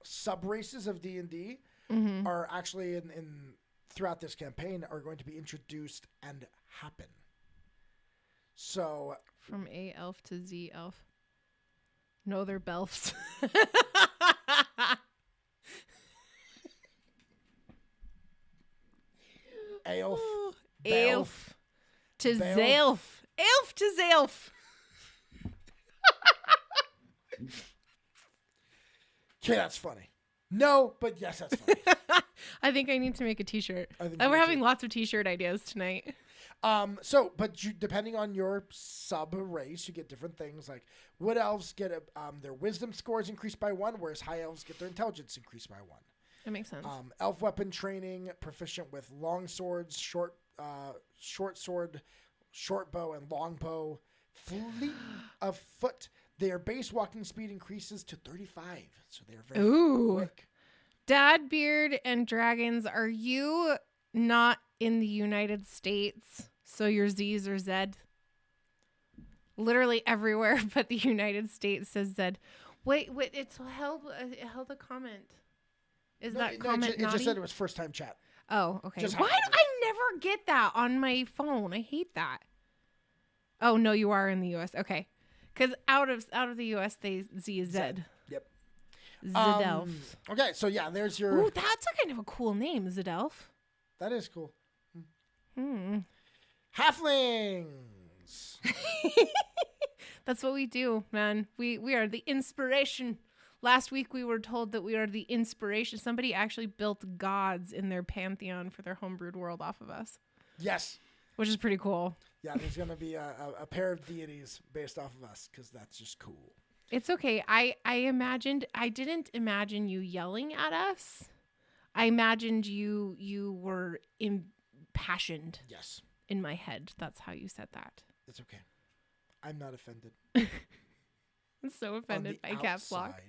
Speaker 1: sub races of D&D are actually in throughout this campaign are going to be introduced and happen. So
Speaker 2: from A elf to Z elf. No, they're belfs.
Speaker 1: Aelf.
Speaker 2: Aelf to Zalef. Elf to Zalef.
Speaker 1: Okay, that's funny. No, but yes, that's funny.
Speaker 2: I think I need to make a t-shirt. We're having lots of t-shirt ideas tonight.
Speaker 1: But depending on your sub race, you get different things. Like wood elves get their wisdom scores increased by 1, whereas high elves get their intelligence increased by 1.
Speaker 2: That makes sense.
Speaker 1: Elf weapon training, proficient with long swords, short sword, short bow, and long bow. Fleet of foot. Their base walking speed increases to 35, so they're very quick.
Speaker 2: Dad, Beard, and Dragons, are you not in the United States? So your Z's are Z? Literally everywhere but the United States says Z. Wait, it's held a comment. Comment
Speaker 1: it just said it was first time chat.
Speaker 2: Oh, okay. Why do I never get that on my phone? I hate that. Oh, no, you are in the U.S. Okay. Because out of the U.S., they Z is Z.
Speaker 1: Yep.
Speaker 2: Zedelf.
Speaker 1: Okay, so yeah, there's your...
Speaker 2: Ooh, that's a kind of a cool name, Zedelf.
Speaker 1: That is cool. Halflings!
Speaker 2: That's what we do, man. We are the inspiration. Last week we were told that we are the inspiration. Somebody actually built gods in their pantheon for their homebrewed world off of us.
Speaker 1: Yes.
Speaker 2: Which is pretty cool.
Speaker 1: Yeah, there's going to be a pair of deities based off of us because that's just cool.
Speaker 2: It's okay. I didn't imagine you yelling at us. I imagined you were impassioned.
Speaker 1: Yes.
Speaker 2: In my head. That's how you said that.
Speaker 1: It's okay. I'm not offended.
Speaker 2: I'm so offended by caps lock.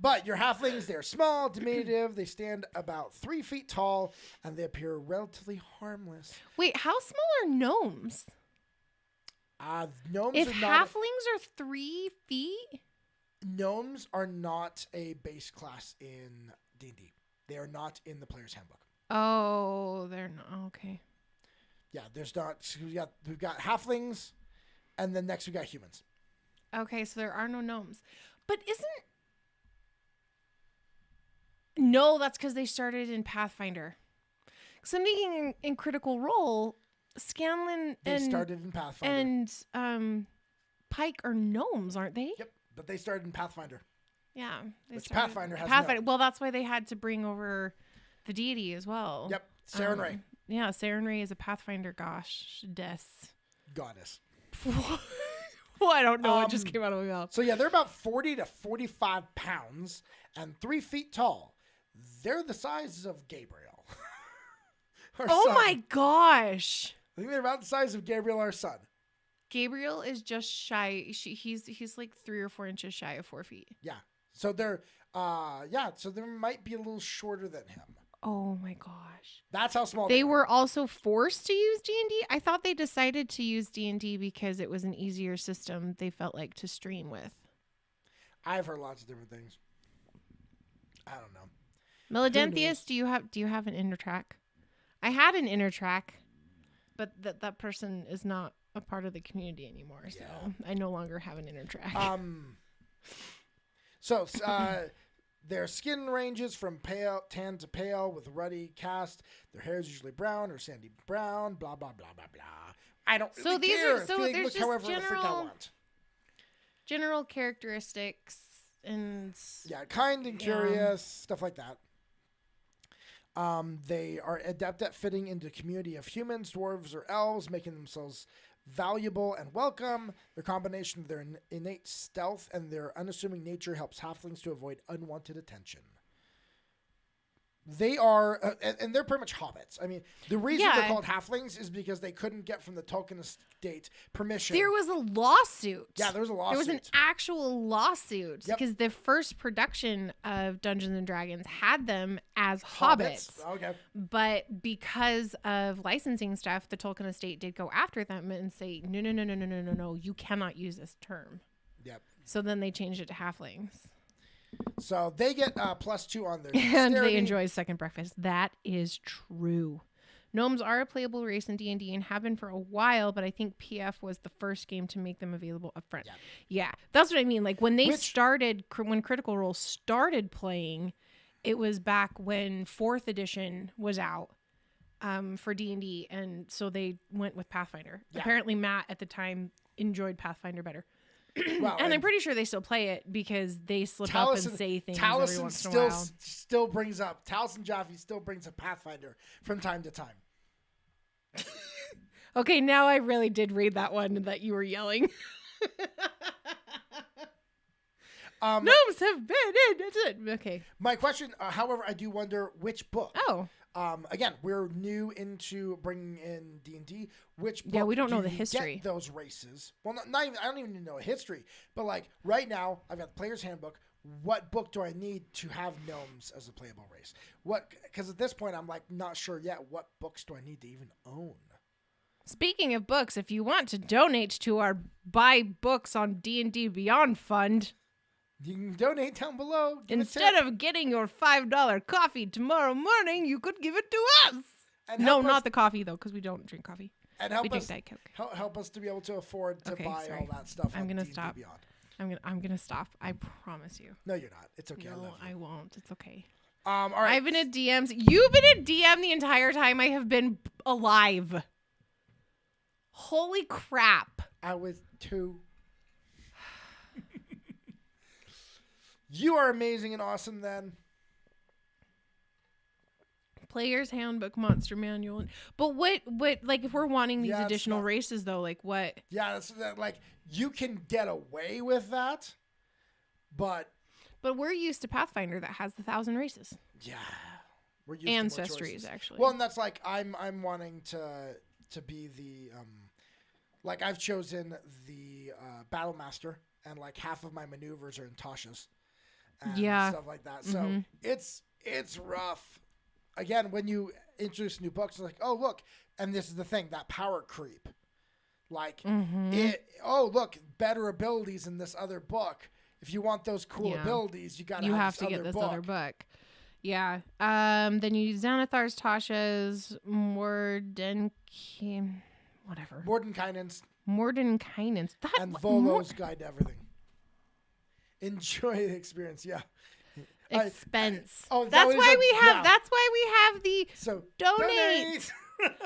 Speaker 1: But your halflings, they're small, diminutive. They stand about 3 feet tall, and they appear relatively harmless.
Speaker 2: Wait, how small are gnomes?
Speaker 1: Gnomes
Speaker 2: if
Speaker 1: are
Speaker 2: halflings are 3 feet?
Speaker 1: Gnomes are not a base class in D&D. They are not in the Players Handbook.
Speaker 2: Oh, they're not. Okay.
Speaker 1: Yeah, there's not. So we've got halflings, and then next we got humans.
Speaker 2: Okay, so there are no gnomes. But No, that's because they started in Pathfinder. Because I'm thinking in Critical Role, Scanlan
Speaker 1: started in Pathfinder.
Speaker 2: and Pike are gnomes, aren't they?
Speaker 1: Yep, but they started in Pathfinder.
Speaker 2: Yeah.
Speaker 1: Pathfinder has
Speaker 2: Pathfinder. Well, that's why they had to bring over the deity as well.
Speaker 1: Yep, Saren Ray.
Speaker 2: Yeah, Saren Ray is a Pathfinder goddess. Well, I don't know. It just came out of my mouth.
Speaker 1: So, yeah, they're about 40 to 45 pounds and 3 feet tall. They're the size of Gabriel.
Speaker 2: Oh, my gosh.
Speaker 1: I think they're about the size of Gabriel, our son.
Speaker 2: Gabriel is just shy. He's like 3 or 4 inches shy of 4 feet.
Speaker 1: Yeah. So they're, so they might be a little shorter than him.
Speaker 2: Oh my gosh.
Speaker 1: That's how small
Speaker 2: they were. Also forced to use D&D. I thought they decided to use D&D because it was an easier system they felt like to stream with.
Speaker 1: I've heard lots of different things. I don't know.
Speaker 2: Melodenthius, do you have an inner track? I had an inner track, but that person is not a part of the community anymore, so I no longer have an inner track.
Speaker 1: Their skin ranges from tan to pale with ruddy cast. Their hair is usually brown or sandy brown. Blah blah blah blah blah. I don't really care.
Speaker 2: There's just
Speaker 1: general
Speaker 2: characteristics and
Speaker 1: kind and curious stuff like that. They are adept at fitting into the community of humans, dwarves, or elves, making themselves valuable and welcome. Their combination of their innate stealth and their unassuming nature helps halflings to avoid unwanted attention. They are, and they're pretty much hobbits. I mean, the reason they're called halflings is because they couldn't get from the Tolkien estate permission.
Speaker 2: There was a lawsuit.
Speaker 1: Yeah, there was a lawsuit.
Speaker 2: There was an actual lawsuit because the first production of Dungeons and Dragons had them as hobbits.
Speaker 1: Okay.
Speaker 2: But because of licensing stuff, the Tolkien estate did go after them and say, no, you cannot use this term.
Speaker 1: Yep.
Speaker 2: So then they changed it to halflings.
Speaker 1: So they get +2 on their
Speaker 2: dexterity. And they enjoy second breakfast. That is true. Gnomes are a playable race in D&D and have been for a while, but I think PF was the first game to make them available up front. Yeah, that's what I mean. Like when they when Critical Role started playing, it was back when 4th edition was out for D&D, and so they went with Pathfinder. Yeah. Apparently Matt at the time enjoyed Pathfinder better. Well, and I'm pretty sure they still play it because they slip up and say things every once in a while.
Speaker 1: Taliesin Jaffe still brings up Pathfinder from time to time.
Speaker 2: Okay, now I really did read that one that you were yelling. Gnomes have been in. Okay.
Speaker 1: My question, however, I do wonder which book.
Speaker 2: Oh.
Speaker 1: Again, we're new into bringing in D&D. Which book?
Speaker 2: Yeah, we don't know the history.
Speaker 1: Get those races. Well, not even. I don't even know a history. But like right now, I've got the Players Handbook. What book do I need to have gnomes as a playable race? Because at this point, I'm like not sure yet. What books do I need to even own?
Speaker 2: Speaking of books, if you want to donate to our Buy Books on D&D Beyond Fund,
Speaker 1: you can donate down below.
Speaker 2: Instead of getting your $5 coffee tomorrow morning, you could give it to us. And not the coffee, though, because we don't drink coffee.
Speaker 1: And help us to be able to afford to buy all that stuff.
Speaker 2: I'm going to stop. I'm going to stop. I promise you.
Speaker 1: No, you're not. It's okay.
Speaker 2: No, I won't. It's okay.
Speaker 1: All right.
Speaker 2: I've been at DMs. You've been at DM the entire time I have been alive. Holy crap.
Speaker 1: I was 2. You are amazing and awesome then.
Speaker 2: Player's Handbook, Monster Manual. But what like if we're wanting these additional races though, like what?
Speaker 1: Yeah, that's like you can get away with that, but
Speaker 2: we're used to Pathfinder that has the 1,000 races.
Speaker 1: Yeah. We're used
Speaker 2: Ancestries
Speaker 1: to
Speaker 2: actually.
Speaker 1: Well, and that's like I'm wanting to be the like I've chosen the Battle Master and like half of my maneuvers are in Tasha's. And stuff like that. So it's rough. Again, when you introduce new books, it's like, oh look, and this is the thing, that power creep. Like look, better abilities in this other book. If you want those cool abilities, you have to get this other book.
Speaker 2: Yeah. Then you use Xanathar's, Tasha's, Mordenkainen's.
Speaker 1: Mordenkainen's.
Speaker 2: And
Speaker 1: Volo's Guide to Everything. Enjoy the experience. Yeah.
Speaker 2: Expense.
Speaker 1: That's why
Speaker 2: we have. That's why we have the donate.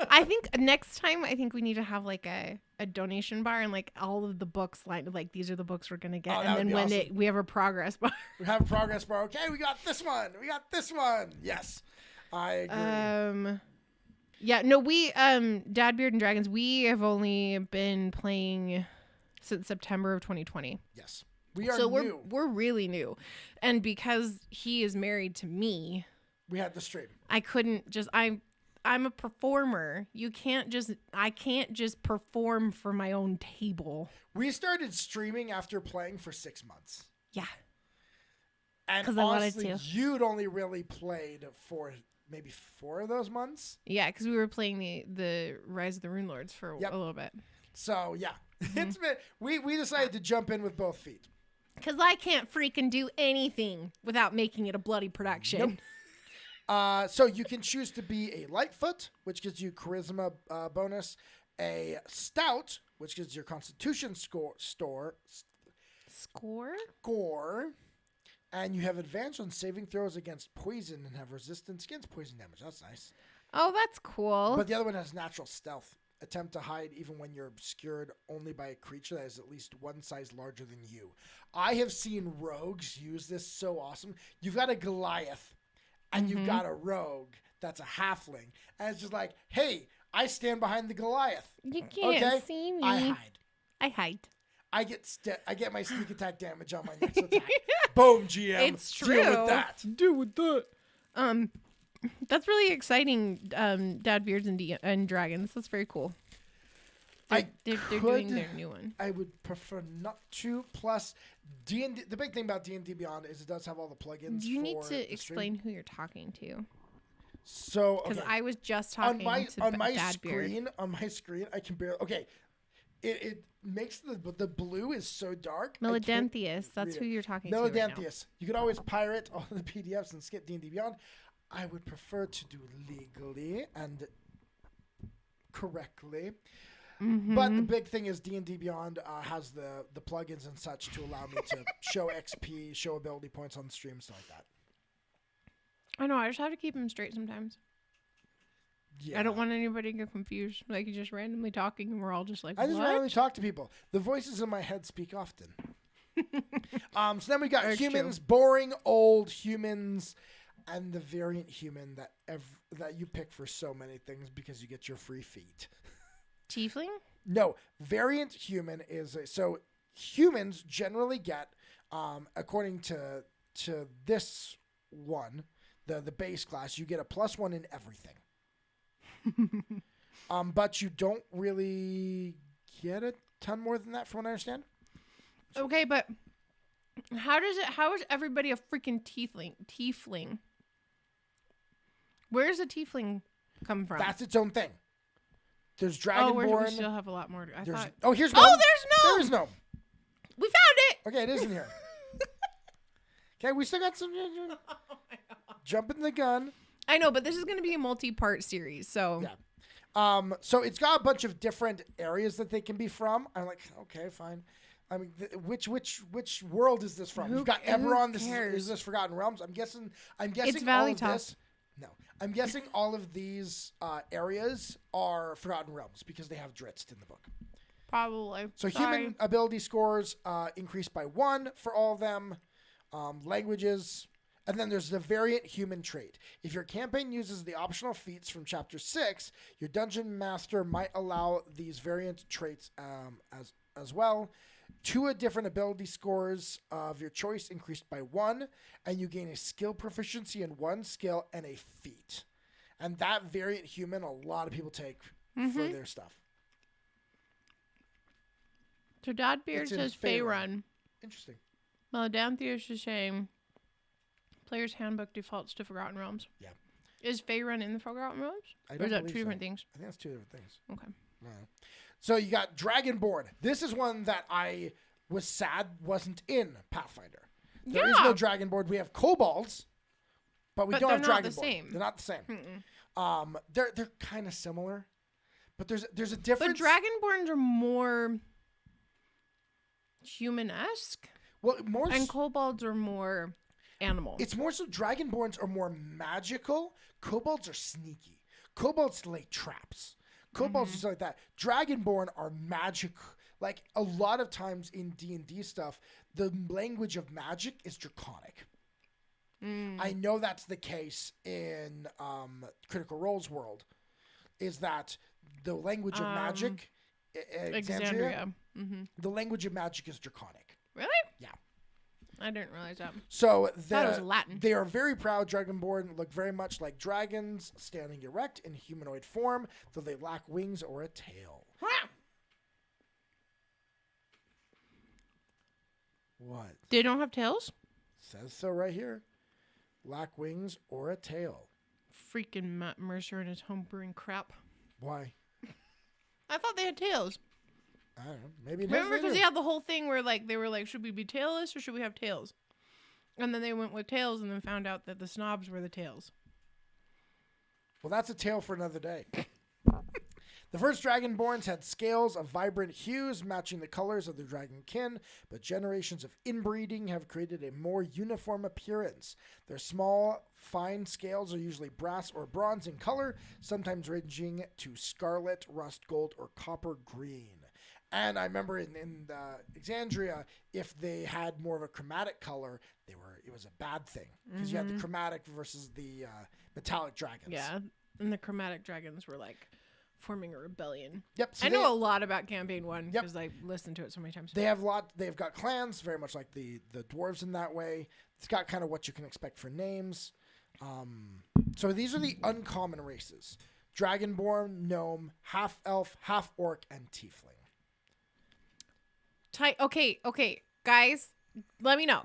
Speaker 2: I think next time, we need to have like a donation bar and like all of the books lined. Like these are the books we're gonna get, and then when awesome. We have a progress bar.
Speaker 1: We have a progress bar. Okay, we got this one. We got this one. Yes, I agree.
Speaker 2: Yeah. No, we Dad Beard and Dragons. We have only been playing since September of 2020.
Speaker 1: Yes. We are new.
Speaker 2: We're really new. And because he is married to me,
Speaker 1: we had to stream.
Speaker 2: I couldn't just I'm a performer. I can't just perform for my own table.
Speaker 1: We started streaming after playing for 6 months.
Speaker 2: Yeah.
Speaker 1: And honestly, you'd only really played for maybe 4 of those months.
Speaker 2: Yeah, because we were playing the Rise of the Rune Lords for a little bit.
Speaker 1: So yeah. It's been we decided to jump in with both feet.
Speaker 2: Because I can't freaking do anything without making it a bloody production.
Speaker 1: Nope. So you can choose to be a Lightfoot, which gives you charisma bonus, a Stout, which gives your Constitution score, and you have advantage on saving throws against poison and have resistance against poison damage. That's nice.
Speaker 2: Oh, that's cool.
Speaker 1: But the other one has natural stealth. Attempt to hide even when you're obscured only by a creature that is at least one size larger than you. I have seen rogues use this so awesome. You've got a Goliath and you've got a rogue that's a halfling. And it's just like, hey, I stand behind the Goliath.
Speaker 2: You can't see me.
Speaker 1: I
Speaker 2: hide.
Speaker 1: I get my sneak attack damage on my next attack. Boom, GM.
Speaker 2: It's true.
Speaker 1: Deal with that.
Speaker 2: That's really exciting, Dad Beards and Dragons. That's very cool. They're doing their new one.
Speaker 1: I would prefer not to. Plus, D&D. The big thing about D&D Beyond is it does have all the plugins.
Speaker 2: You need to explain who you're talking to.
Speaker 1: So,
Speaker 2: because I was just talking to Dad Beard.
Speaker 1: On my screen, I can barely. Okay, it makes the blue is so dark.
Speaker 2: Melodanthius. That's who you're talking to.
Speaker 1: Melodanthius.
Speaker 2: Right,
Speaker 1: you could always pirate all the PDFs and skip D&D Beyond. I would prefer to do legally and correctly. But the big thing is D&D Beyond has the plugins and such to allow me to show XP, show ability points on stream, stuff like that.
Speaker 2: I know. I just have to keep them straight sometimes. Yeah. I don't want anybody to get confused. Like, you're just randomly talking and we're all just like,
Speaker 1: I just randomly talk to people. The voices in my head speak often. So then we got humans, boring old humans, and the variant human that you pick for so many things because you get your free feat.
Speaker 2: Tiefling?
Speaker 1: No, variant human is so humans generally get, according to this one, the base class, you get a +1 in everything. But you don't really get a ton more than that, from what I understand.
Speaker 2: Okay, but how is everybody a freaking tiefling? Where's a tiefling come from?
Speaker 1: That's its own thing. There's Dragonborn.
Speaker 2: We still have a lot more.
Speaker 1: Here's gnome.
Speaker 2: There's gnome.
Speaker 1: There's gnome.
Speaker 2: We found it.
Speaker 1: Okay, it is in here. Okay, we still got some.
Speaker 2: Oh my God.
Speaker 1: Jumping the gun.
Speaker 2: I know, but this is going to be a multi-part series, so.
Speaker 1: Yeah. So it's got a bunch of different areas that they can be from. I'm like, okay, fine. I mean, which world is this from? You've got Eberron. Is this Forgotten Realms? I'm guessing.
Speaker 2: It's Valley Top.
Speaker 1: No, I'm guessing all of these areas are Forgotten Realms because they have Dritzt in the book.
Speaker 2: Probably.
Speaker 1: So human ability scores increase by 1 for all of them. Languages. And then there's the variant human trait. If your campaign uses the optional feats from Chapter 6, your dungeon master might allow these variant traits as well. 2 different ability scores of your choice increased by 1, and you gain a skill proficiency in 1 skill and a feat. And that variant human, a lot of people take for their stuff.
Speaker 2: So Dad Beard says Faerun.
Speaker 1: Interesting.
Speaker 2: Melodanthius is saying Players Handbook defaults to Forgotten Realms.
Speaker 1: Yeah.
Speaker 2: Is Faerun in the Forgotten Realms? Or is that 2 different things?
Speaker 1: I think that's 2 different things.
Speaker 2: Okay.
Speaker 1: Yeah. So you got Dragonborn. This is one that I was sad wasn't in Pathfinder. There is no Dragonborn. We have kobolds, but we don't have Dragonborn. They're not the same. They're kind of similar, but there's a difference.
Speaker 2: But Dragonborns are more human-esque.
Speaker 1: Well,
Speaker 2: and kobolds are more animal.
Speaker 1: It's more so Dragonborns are more magical. Kobolds are sneaky. Kobolds lay traps. Kobolds just like that. Dragonborn are magic. Like a lot of times in D&D stuff, the language of magic is draconic. I know that's the case in Critical Role's world. Is that the language of magic? Exandria. The language of magic is draconic.
Speaker 2: Really?
Speaker 1: Yeah.
Speaker 2: I didn't realize that.
Speaker 1: So
Speaker 2: thought it was Latin.
Speaker 1: They are very proud. Dragonborn look very much like dragons, standing erect in humanoid form, though they lack wings or a tail. What?
Speaker 2: They don't have tails?
Speaker 1: Says so right here. Lack wings or a tail.
Speaker 2: Freaking Matt Mercer and his homebrewing crap.
Speaker 1: Why?
Speaker 2: I thought they had tails.
Speaker 1: I don't know. Maybe.
Speaker 2: Remember, because they had the whole thing where they were like, should we be tailless or should we have tails? And then they went with tails and then found out that the snobs were the tails.
Speaker 1: Well, that's a tale for another day. The first Dragonborns had scales of vibrant hues matching the colors of their dragon kin, but generations of inbreeding have created a more uniform appearance. Their small, fine scales are usually brass or bronze in color, sometimes ranging to scarlet, rust gold, or copper green. And I remember in Exandria, if they had more of a chromatic color, it was a bad thing because you had the chromatic versus the metallic dragons.
Speaker 2: Yeah, and the chromatic dragons were like forming a rebellion.
Speaker 1: Yep. So
Speaker 2: I know a lot about Campaign 1
Speaker 1: Yep.
Speaker 2: because I listened to it so many times.
Speaker 1: They've got clans, very much like the Dwarves in that way. It's got kind of what you can expect for names. So these are the uncommon races: Dragonborn, Gnome, half Elf, half Orc, and Tiefling.
Speaker 2: Okay, guys, let me know.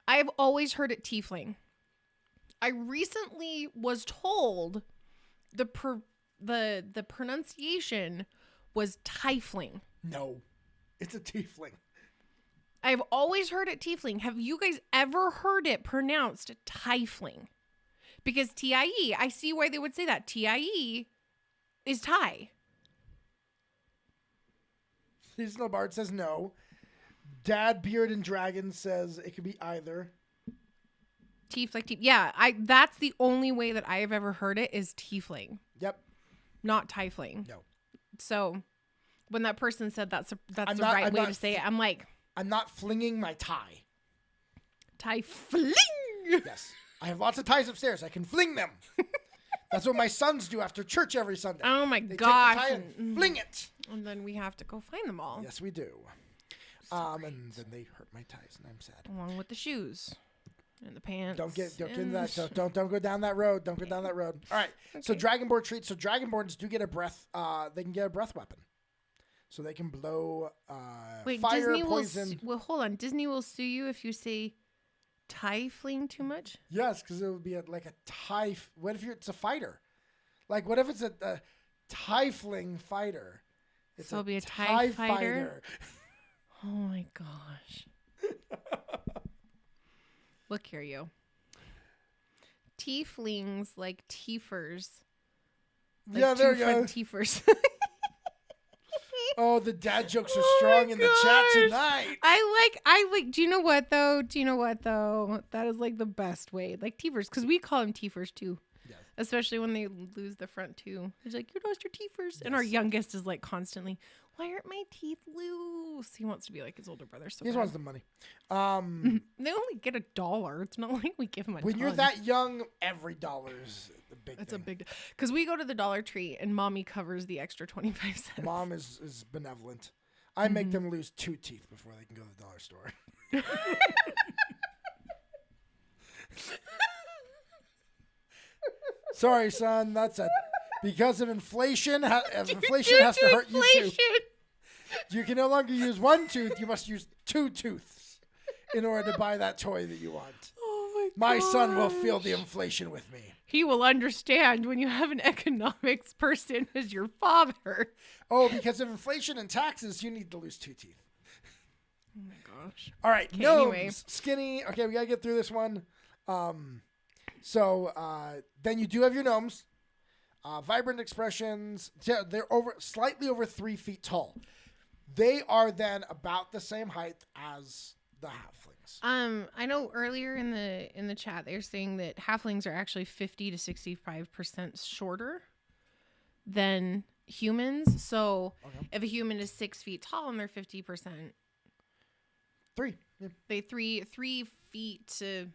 Speaker 2: I've always heard it Tiefling. I recently was told the pronunciation was Tiefling.
Speaker 1: No, it's a Tiefling.
Speaker 2: I've always heard it Tiefling. Have you guys ever heard it pronounced Tiefling? Because TIE, I see why they would say that. TIE is Thai.
Speaker 1: Seasonal Bard says no. Dad Beard and Dragon says it could be either.
Speaker 2: Tiefling. Yeah, that's the only way that I have ever heard it is Tiefling.
Speaker 1: Yep.
Speaker 2: Not Tiefling.
Speaker 1: No.
Speaker 2: So when that person said that's the right way to say it, I'm like,
Speaker 1: I'm not flinging my tie.
Speaker 2: Tie fling.
Speaker 1: Yes. I have lots of ties upstairs. I can fling them. That's what my sons do after church every Sunday.
Speaker 2: Oh my
Speaker 1: they
Speaker 2: gosh.
Speaker 1: Take the tie and fling it.
Speaker 2: And then we have to go find them all.
Speaker 1: Yes, we do. And then they hurt my ties and I'm sad.
Speaker 2: Along with the shoes and the pants.
Speaker 1: Don't get into that. Don't go down that road. Don't go down that road. All right. Okay. So Dragonborn treats. So Dragonborns do get a breath. They can get a breath weapon. So they can blow fire,
Speaker 2: Disney
Speaker 1: poison.
Speaker 2: Hold on. Disney will sue you if you say Tiefling too much?
Speaker 1: Yes, because it would be like a tie. What if it's a fighter? Like, what if it's a Tiefling fighter?
Speaker 2: It'll be a TIE fighter. Oh my gosh. Look here, you. Tieflings like teefers. Like
Speaker 1: yeah, there you go.
Speaker 2: Teefers.
Speaker 1: Oh, the dad jokes are strong in the chat tonight.
Speaker 2: I like. Do you know what though? That is like the best way. Like teefers, because we call them teefers too. Yes. Especially when they lose the front two. It's like, you lost your teefers. Yes. And our youngest is like constantly, why aren't my teeth loose? He wants to be like his older brother. So
Speaker 1: he just wants the money.
Speaker 2: They only get $1. It's not like we give him a
Speaker 1: When
Speaker 2: ton.
Speaker 1: you're that young, every dollar is a big thing.
Speaker 2: It's a big, because we go to the Dollar Tree and mommy covers the extra 25 cents.
Speaker 1: Mom is benevolent. I make them lose 2 teeth before they can go to the dollar store. Sorry, son. That's because of inflation. Inflation has to hurt you too. You can no longer use 1 tooth. You must use 2 tooths in order to buy that toy that you want.
Speaker 2: Oh
Speaker 1: my son will feel the inflation with me.
Speaker 2: He will understand when you have an economics person as your father.
Speaker 1: Oh, because of inflation and taxes, you need to lose 2 teeth.
Speaker 2: Oh my gosh.
Speaker 1: All right,
Speaker 2: okay,
Speaker 1: Gnomes,
Speaker 2: anyway.
Speaker 1: Skinny. Okay, we gotta get through this one. So then you do have your gnomes. Vibrant expressions. They're slightly over 3 feet tall. They are then about the same height as the halflings.
Speaker 2: I know earlier in the chat they're saying that halflings are actually 50 to 65% shorter than humans. So if a human is 6 feet tall and they're 50%,
Speaker 1: 3. Yeah.
Speaker 2: they 3 feet to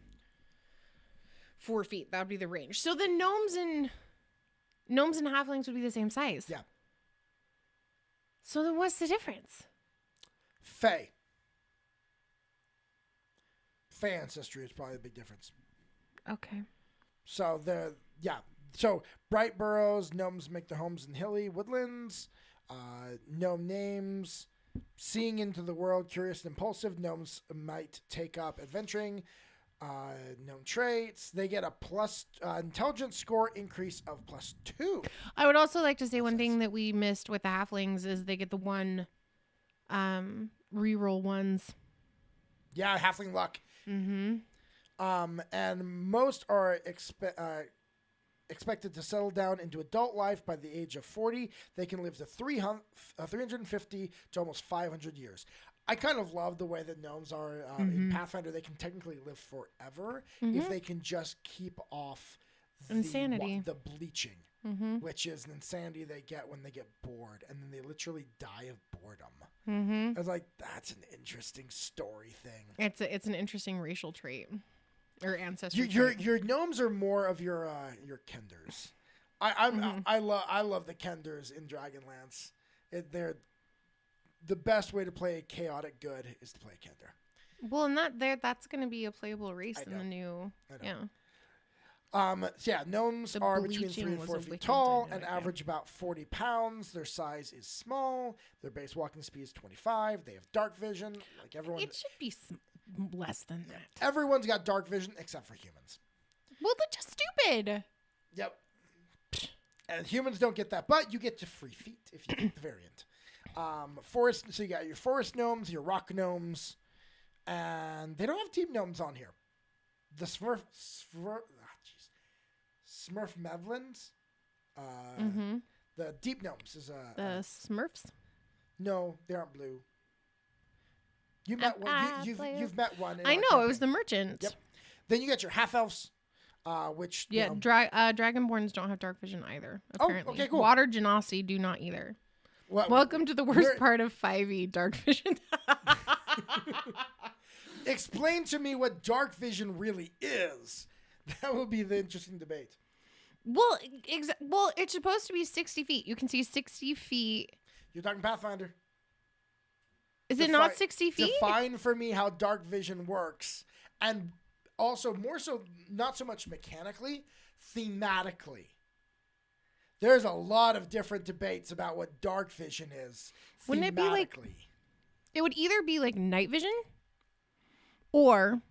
Speaker 2: 4 feet. That would be the range. So the gnomes and halflings would be the same size.
Speaker 1: Yeah.
Speaker 2: So then what's the difference?
Speaker 1: Fae ancestry is probably the big difference.
Speaker 2: Okay.
Speaker 1: So So bright burrows, gnomes make their homes in hilly woodlands. Gnome names, seeing into the world, curious and impulsive. Gnomes might take up adventuring. Gnome traits, they get a plus intelligence score increase of +2.
Speaker 2: I would also like to say one thing that we missed with the halflings is they get the one reroll ones.
Speaker 1: Yeah, halfling luck.
Speaker 2: Mm-hmm.
Speaker 1: And most are expected to settle down into adult life by the age of 40. They can live to 350 to almost 500 years. I kind of love the way that gnomes are in Pathfinder. They can technically live forever if they can just keep off
Speaker 2: insanity,
Speaker 1: the bleaching, which is an insanity they get when they get bored, and then they literally die of boredom. I was like, that's an interesting story thing.
Speaker 2: It's an interesting racial trait or ancestry trait.
Speaker 1: Your gnomes are more of your Kenders. I love the Kenders in Dragonlance. They're the best way to play a chaotic good is to play a Kender.
Speaker 2: Well, and that's going to be a playable race in the new.
Speaker 1: Gnomes are between 3 and 4 feet tall and average about 40 pounds. Their size is small. Their base walking speed is 25. They have dark vision. Like everyone,
Speaker 2: it should be less than that.
Speaker 1: Everyone's got dark vision except for humans.
Speaker 2: Well, they're just stupid.
Speaker 1: Yep. And humans don't get that, but you get to free feet if you get the variant. Forest. So you got your forest gnomes, your rock gnomes, and they don't have team gnomes on here. The Smurf Mevlins. The deep gnomes is
Speaker 2: the Smurfs.
Speaker 1: No, they aren't blue. You met one. You've met one.
Speaker 2: I know it was the merchant.
Speaker 1: Yep. Then you got your half elves, which
Speaker 2: Dragonborns don't have dark vision either. Apparently,
Speaker 1: okay, cool.
Speaker 2: Water Genasi do not either. Welcome to the worst part of 5e dark vision.
Speaker 1: Explain to me what dark vision really is. That would be the interesting debate.
Speaker 2: Well, it's supposed to be 60 feet. You can see 60 feet.
Speaker 1: You're talking Pathfinder.
Speaker 2: Is it not 60 feet?
Speaker 1: Define for me how dark vision works. And also, more so, not so much mechanically, thematically. There's a lot of different debates about what dark vision is.
Speaker 2: Wouldn't it be like... It would either be like night vision or...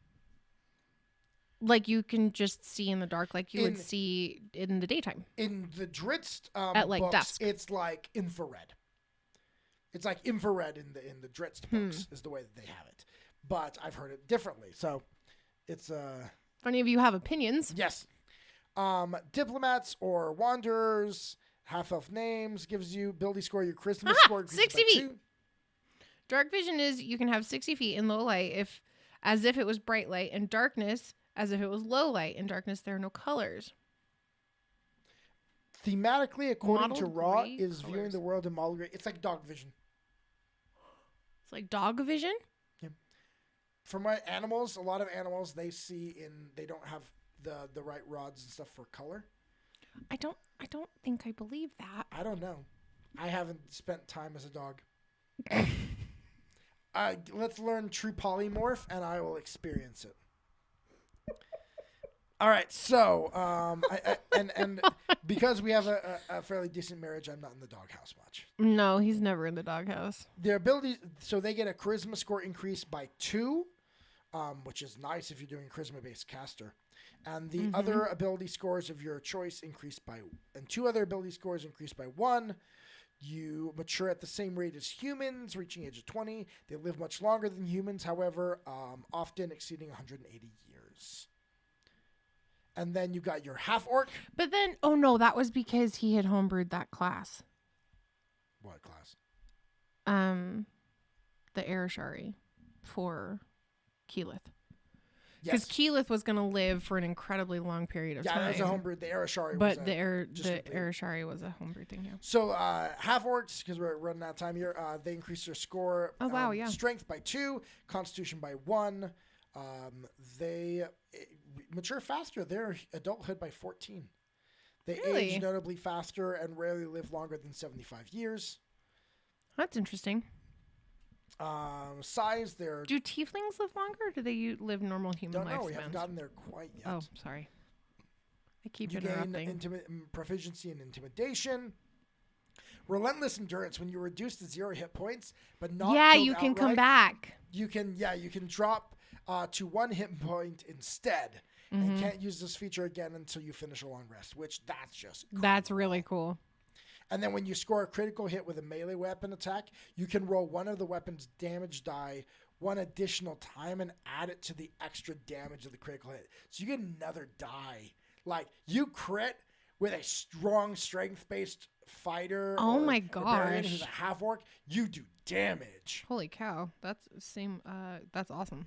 Speaker 2: like you can just see in the dark like you would see in the daytime.
Speaker 1: In the Dritz
Speaker 2: at like
Speaker 1: books,
Speaker 2: dusk.
Speaker 1: It's like infrared. It's like infrared in the Dritz books is the way that they have it. But I've heard it differently. So it's
Speaker 2: if any of you have opinions.
Speaker 1: Yes. Diplomats or wanderers, half elf names gives you ability score, your charisma score
Speaker 2: 60 feet. 2. Dark vision is you can have 60 feet in low light as if it was bright light, and darkness as if it was low light. In darkness, there are no colors.
Speaker 1: Thematically, according to Raw, is
Speaker 2: colors.
Speaker 1: Viewing the world in model gray. It's like dog vision.
Speaker 2: It's like dog vision?
Speaker 1: Yeah. From my animals, a lot of animals, they don't have the right rods and stuff for color.
Speaker 2: I don't think I believe that.
Speaker 1: I don't know. I haven't spent time as a dog. Let's learn true polymorph, and I will experience it. All right, so and because we have a fairly decent marriage, I'm not in the doghouse much.
Speaker 2: No, he's never in the doghouse.
Speaker 1: Their abilities, so they get a charisma score increase by 2, which is nice if you're doing charisma-based caster. And the other ability scores of your choice increase by, and 2 other ability scores increase by 1. You mature at the same rate as humans, reaching age of 20. They live much longer than humans, however, often exceeding 180 years. And then you got your half-orc.
Speaker 2: But then, oh no, that was because he had homebrewed that class.
Speaker 1: What class?
Speaker 2: The Arashari for Keyleth. Because Keyleth was going to live for an incredibly long period of time.
Speaker 1: Yeah, it was a homebrew. The Arashari
Speaker 2: but the Arashari was a homebrew thing, yeah.
Speaker 1: So half-orcs, because we're running out of time here, they increase their score.
Speaker 2: Oh, wow, yeah.
Speaker 1: Strength by 2, Constitution by 1. They mature faster. They're adulthood by 14. They age notably faster and rarely live longer than 75 years.
Speaker 2: That's interesting.
Speaker 1: Size,
Speaker 2: do tieflings live longer, or do they live normal human lifespans?
Speaker 1: Don't know. We haven't gotten there quite yet.
Speaker 2: Oh, sorry. I keep
Speaker 1: you
Speaker 2: interrupting.
Speaker 1: Gain proficiency in intimidation. Relentless Endurance, when you reduce to 0 hit points, but not
Speaker 2: you can
Speaker 1: outright,
Speaker 2: come back.
Speaker 1: You can drop to 1 hit point instead, and can't use this feature again until you finish a long rest, which that's just cool.
Speaker 2: That's really cool.
Speaker 1: And then when you score a critical hit with a melee weapon attack, you can roll one of the weapon's damage die 1 additional time and add it to the extra damage of the critical hit. So you get another die. Like, you crit with a strong strength-based fighter.
Speaker 2: Oh my gosh.
Speaker 1: Who's a half-orc, you do damage.
Speaker 2: Holy cow. That's awesome.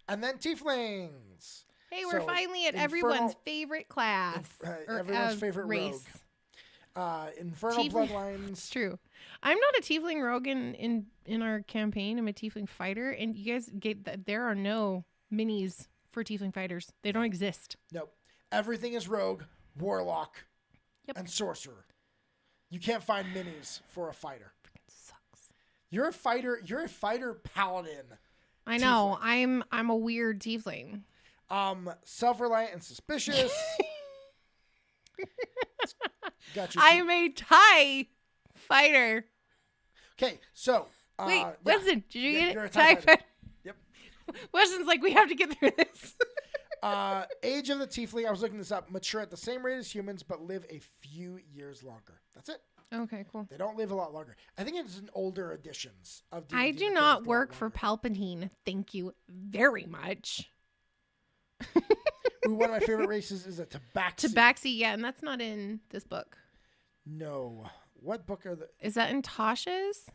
Speaker 1: And then tieflings.
Speaker 2: Hey, we're finally at everyone's favorite class.
Speaker 1: Everyone's favorite
Speaker 2: race.
Speaker 1: Rogue. Infernal Bloodlines.
Speaker 2: It's true. I'm not a tiefling rogue in our campaign. I'm a tiefling fighter, and you guys get that there are no minis for tiefling fighters. They don't exist.
Speaker 1: Nope. Everything is rogue, warlock, and sorcerer. You can't find minis for a fighter.
Speaker 2: Sucks.
Speaker 1: You're a fighter paladin.
Speaker 2: I know. Tiefling. I'm a weird tiefling.
Speaker 1: Self-reliant and suspicious. Gotcha.
Speaker 2: I'm a TIE fighter.
Speaker 1: Okay, so
Speaker 2: wait, Weston, did you get it? TIE fighter.
Speaker 1: Yep.
Speaker 2: Weston's like, we have to get through this.
Speaker 1: Age of the tiefling. I was looking this up. Mature at the same rate as humans, but live a few years longer. That's it.
Speaker 2: Okay, cool.
Speaker 1: They don't live a lot longer. I think it's in older editions of D&D.
Speaker 2: I do not work for Palpatine. Thank you very much.
Speaker 1: Ooh, one of my favorite races is a Tabaxi.
Speaker 2: Tabaxi, yeah, and that's not in this book.
Speaker 1: No. What book are the...
Speaker 2: Is that in Tasha's?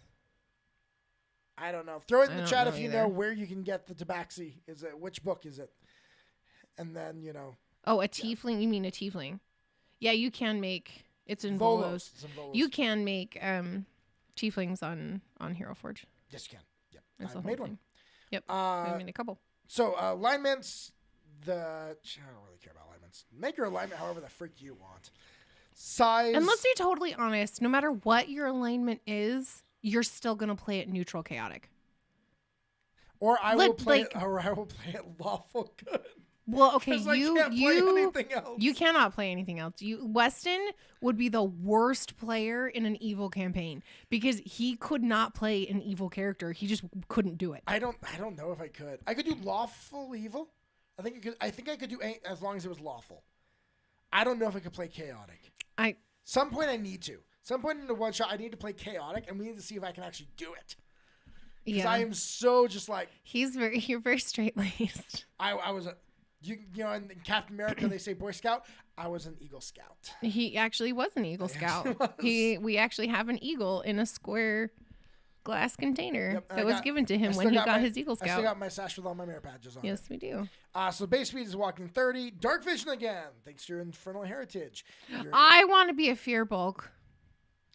Speaker 1: I don't know. Throw it in the chat if you know where you can get the Tabaxi. Which book is it? And then,
Speaker 2: Oh, a tiefling. Yeah. You mean a tiefling. Yeah, you can make... It's in Volos. You can make tieflings on Hero Forge.
Speaker 1: Yes, you can. Yep.
Speaker 2: It's
Speaker 1: I made one.
Speaker 2: Yep. I made a couple.
Speaker 1: So, alignments... I don't really care about alignments. Make your alignment however the freak you want. Size.
Speaker 2: And let's be totally honest. No matter what your alignment is, you're still going to play it neutral chaotic.
Speaker 1: Or I will play it lawful good.
Speaker 2: Well, okay,
Speaker 1: you
Speaker 2: cannot play anything else. Weston would be the worst player in an evil campaign because he could not play an evil character. He just couldn't do it.
Speaker 1: I don't know if I could. I could do lawful evil. I think I could do as long as it was lawful. I don't know if I could play chaotic. Some point I need to. Some point in the one shot I need to play chaotic, and we need to see if I can actually do it. Because I am so just like
Speaker 2: you're very straight laced.
Speaker 1: I was in Captain America they say Boy Scout. I was an Eagle Scout.
Speaker 2: He actually was an Eagle Scout. We actually have an eagle in a square glass container that was given to him when he got his Eagle Scout.
Speaker 1: I still got my sash with all my mirror badges on.
Speaker 2: Yes, we do.
Speaker 1: So base speed is walking 30. Dark vision again, thanks to your infernal heritage.
Speaker 2: I want to be a Fearbulk.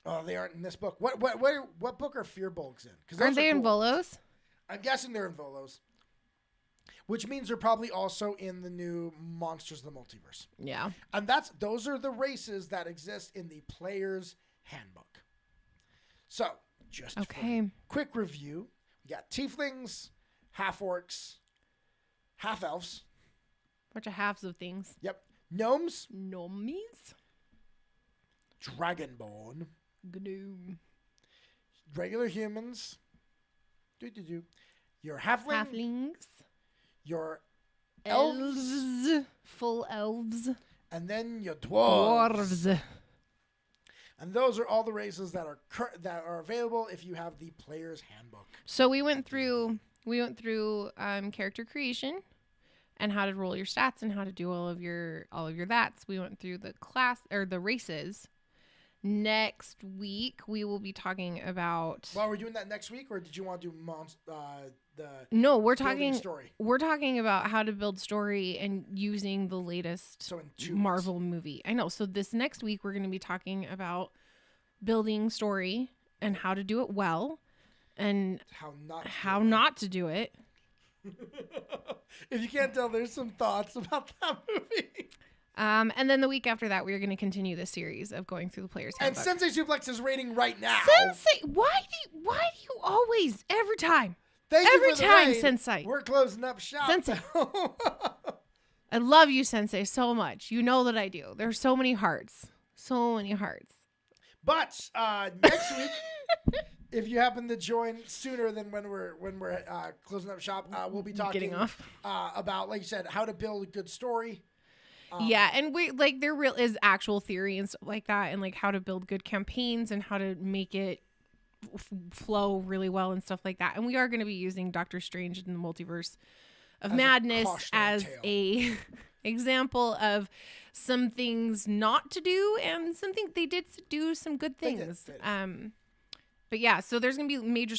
Speaker 1: Oh, they aren't in this book. What book are Fearbulks in?
Speaker 2: Aren't they in Volos?
Speaker 1: I'm guessing they're in Volos. Which means they're probably also in the new Monsters of the Multiverse.
Speaker 2: Yeah.
Speaker 1: And those are the races that exist in the Players Handbook. So, just for a quick review, we got tieflings, half-orcs, half-elves.
Speaker 2: Bunch of halves of things.
Speaker 1: Yep. Gnomes.
Speaker 2: Gnomies.
Speaker 1: Dragonborn.
Speaker 2: Gnome.
Speaker 1: Regular humans. Your halflings. Your elves.
Speaker 2: Full elves.
Speaker 1: And then your dwarves. And those are all the races that are available if you have the Player's Handbook.
Speaker 2: So we went through character creation and how to roll your stats and how to do all of your that's. We went through the class or the races. Next week we will be talking about.
Speaker 1: Well, are we doing that next week, or did you want to do
Speaker 2: No, we're
Speaker 1: building
Speaker 2: talking
Speaker 1: story.
Speaker 2: We're talking about how to build story and using the latest Marvel movie. I know. So this next week we're going to be talking about building story and how to do it well and how not to do it.
Speaker 1: If you can't tell, there's some thoughts about that movie.
Speaker 2: And then the week after that, we're going to continue the series of going through the Players Handbook.
Speaker 1: And Sensei Suplex is rating right now.
Speaker 2: Sensei, why do you always, every time?
Speaker 1: Thank
Speaker 2: every
Speaker 1: you for
Speaker 2: time,
Speaker 1: the raid.
Speaker 2: Sensei.
Speaker 1: We're closing up shop.
Speaker 2: Sensei. I love you, Sensei, so much. You know that I do. There's so many hearts. So many hearts.
Speaker 1: But next week, if you happen to join sooner than when we're closing up shop, we'll be talking about, like you said, how to build a good story.
Speaker 2: Yeah, and we like there real is actual theory and stuff like that, and like how to build good campaigns and how to make it flow really well and stuff like that. And we are going to be using Doctor Strange in the Multiverse of Madness as a example of some things not to do and something they did do some good things. They did. But yeah, so there's going to be major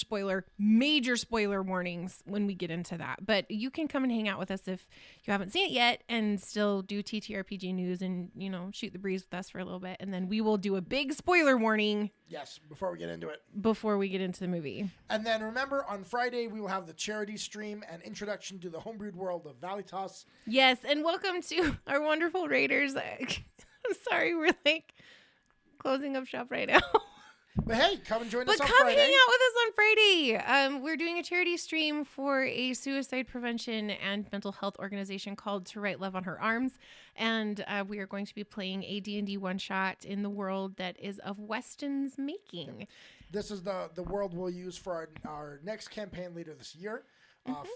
Speaker 2: spoiler warnings when we get into that. But you can come and hang out with us if you haven't seen it yet and still do TTRPG news and, you know, shoot the breeze with us for a little bit. And then we will do a big spoiler warning.
Speaker 1: Yes, before we get into it.
Speaker 2: Before we get into the movie.
Speaker 1: And then remember, on Friday, we will have the charity stream and introduction to the homebrewed world of Valitas.
Speaker 2: Yes, and welcome to our wonderful raiders. I'm sorry, we're like closing up shop right now.
Speaker 1: But hey, come and join us on Friday.
Speaker 2: But come hang out with us on Friday. We're doing a charity stream for a suicide prevention and mental health organization called To Write Love on Her Arms. And we are going to be playing a D&D one-shot in the world that is of Weston's making.
Speaker 1: This is the world we'll use for our next campaign later this year.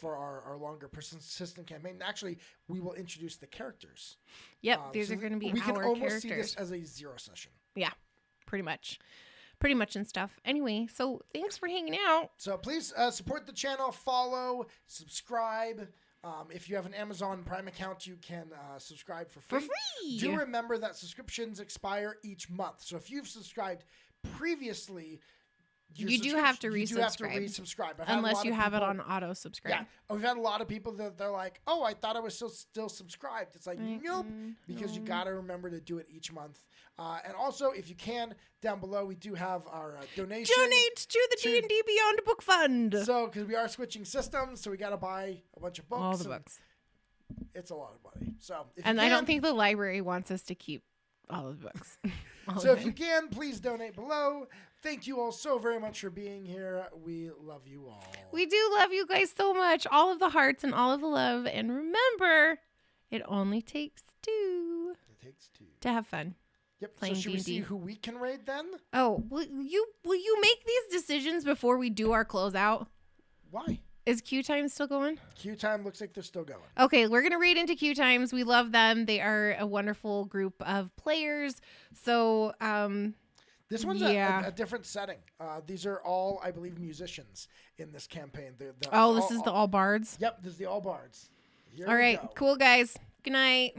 Speaker 1: For our longer persistent campaign. Actually, we will introduce the characters.
Speaker 2: Yep, these are going to be our characters.
Speaker 1: We can almost see this as a zero session.
Speaker 2: Yeah, pretty much and stuff. Anyway, so thanks for hanging out.
Speaker 1: So please support the channel, follow, subscribe. If you have an Amazon Prime account, you can subscribe for free. Do remember that subscriptions expire each month. So if you've subscribed previously,
Speaker 2: you do have to resubscribe. Unless you have it on auto subscribe.
Speaker 1: Yeah. We've had a lot of people that they're like, oh, I thought I was still subscribed. It's like, nope, because you got to remember to do it each month. And also, if you can, down below, we do have our donation.
Speaker 2: Donate to the D&D Beyond Book Fund.
Speaker 1: So, because we are switching systems, so we got to buy a bunch of books.
Speaker 2: All the books.
Speaker 1: It's a lot of money. So,
Speaker 2: I don't think the library wants us to keep all of the books.
Speaker 1: If you can, please donate below. Thank you all so very much for being here. We love you all.
Speaker 2: We do love you guys so much. All of the hearts and all of the love. And remember, it only takes two. To have fun.
Speaker 1: Yep. So should we see who we can raid then?
Speaker 2: Oh, will you make these decisions before we do our closeout?
Speaker 1: Why?
Speaker 2: Is Q Time still going?
Speaker 1: Q Time looks like they're still going.
Speaker 2: Okay, we're going to raid into Q Times. We love them. They are a wonderful group of players. So,
Speaker 1: this one's a different setting. These are all, I believe, musicians in this campaign.
Speaker 2: This is the all bards?
Speaker 1: Yep, this is the all bards.
Speaker 2: All right, cool, guys. Good night.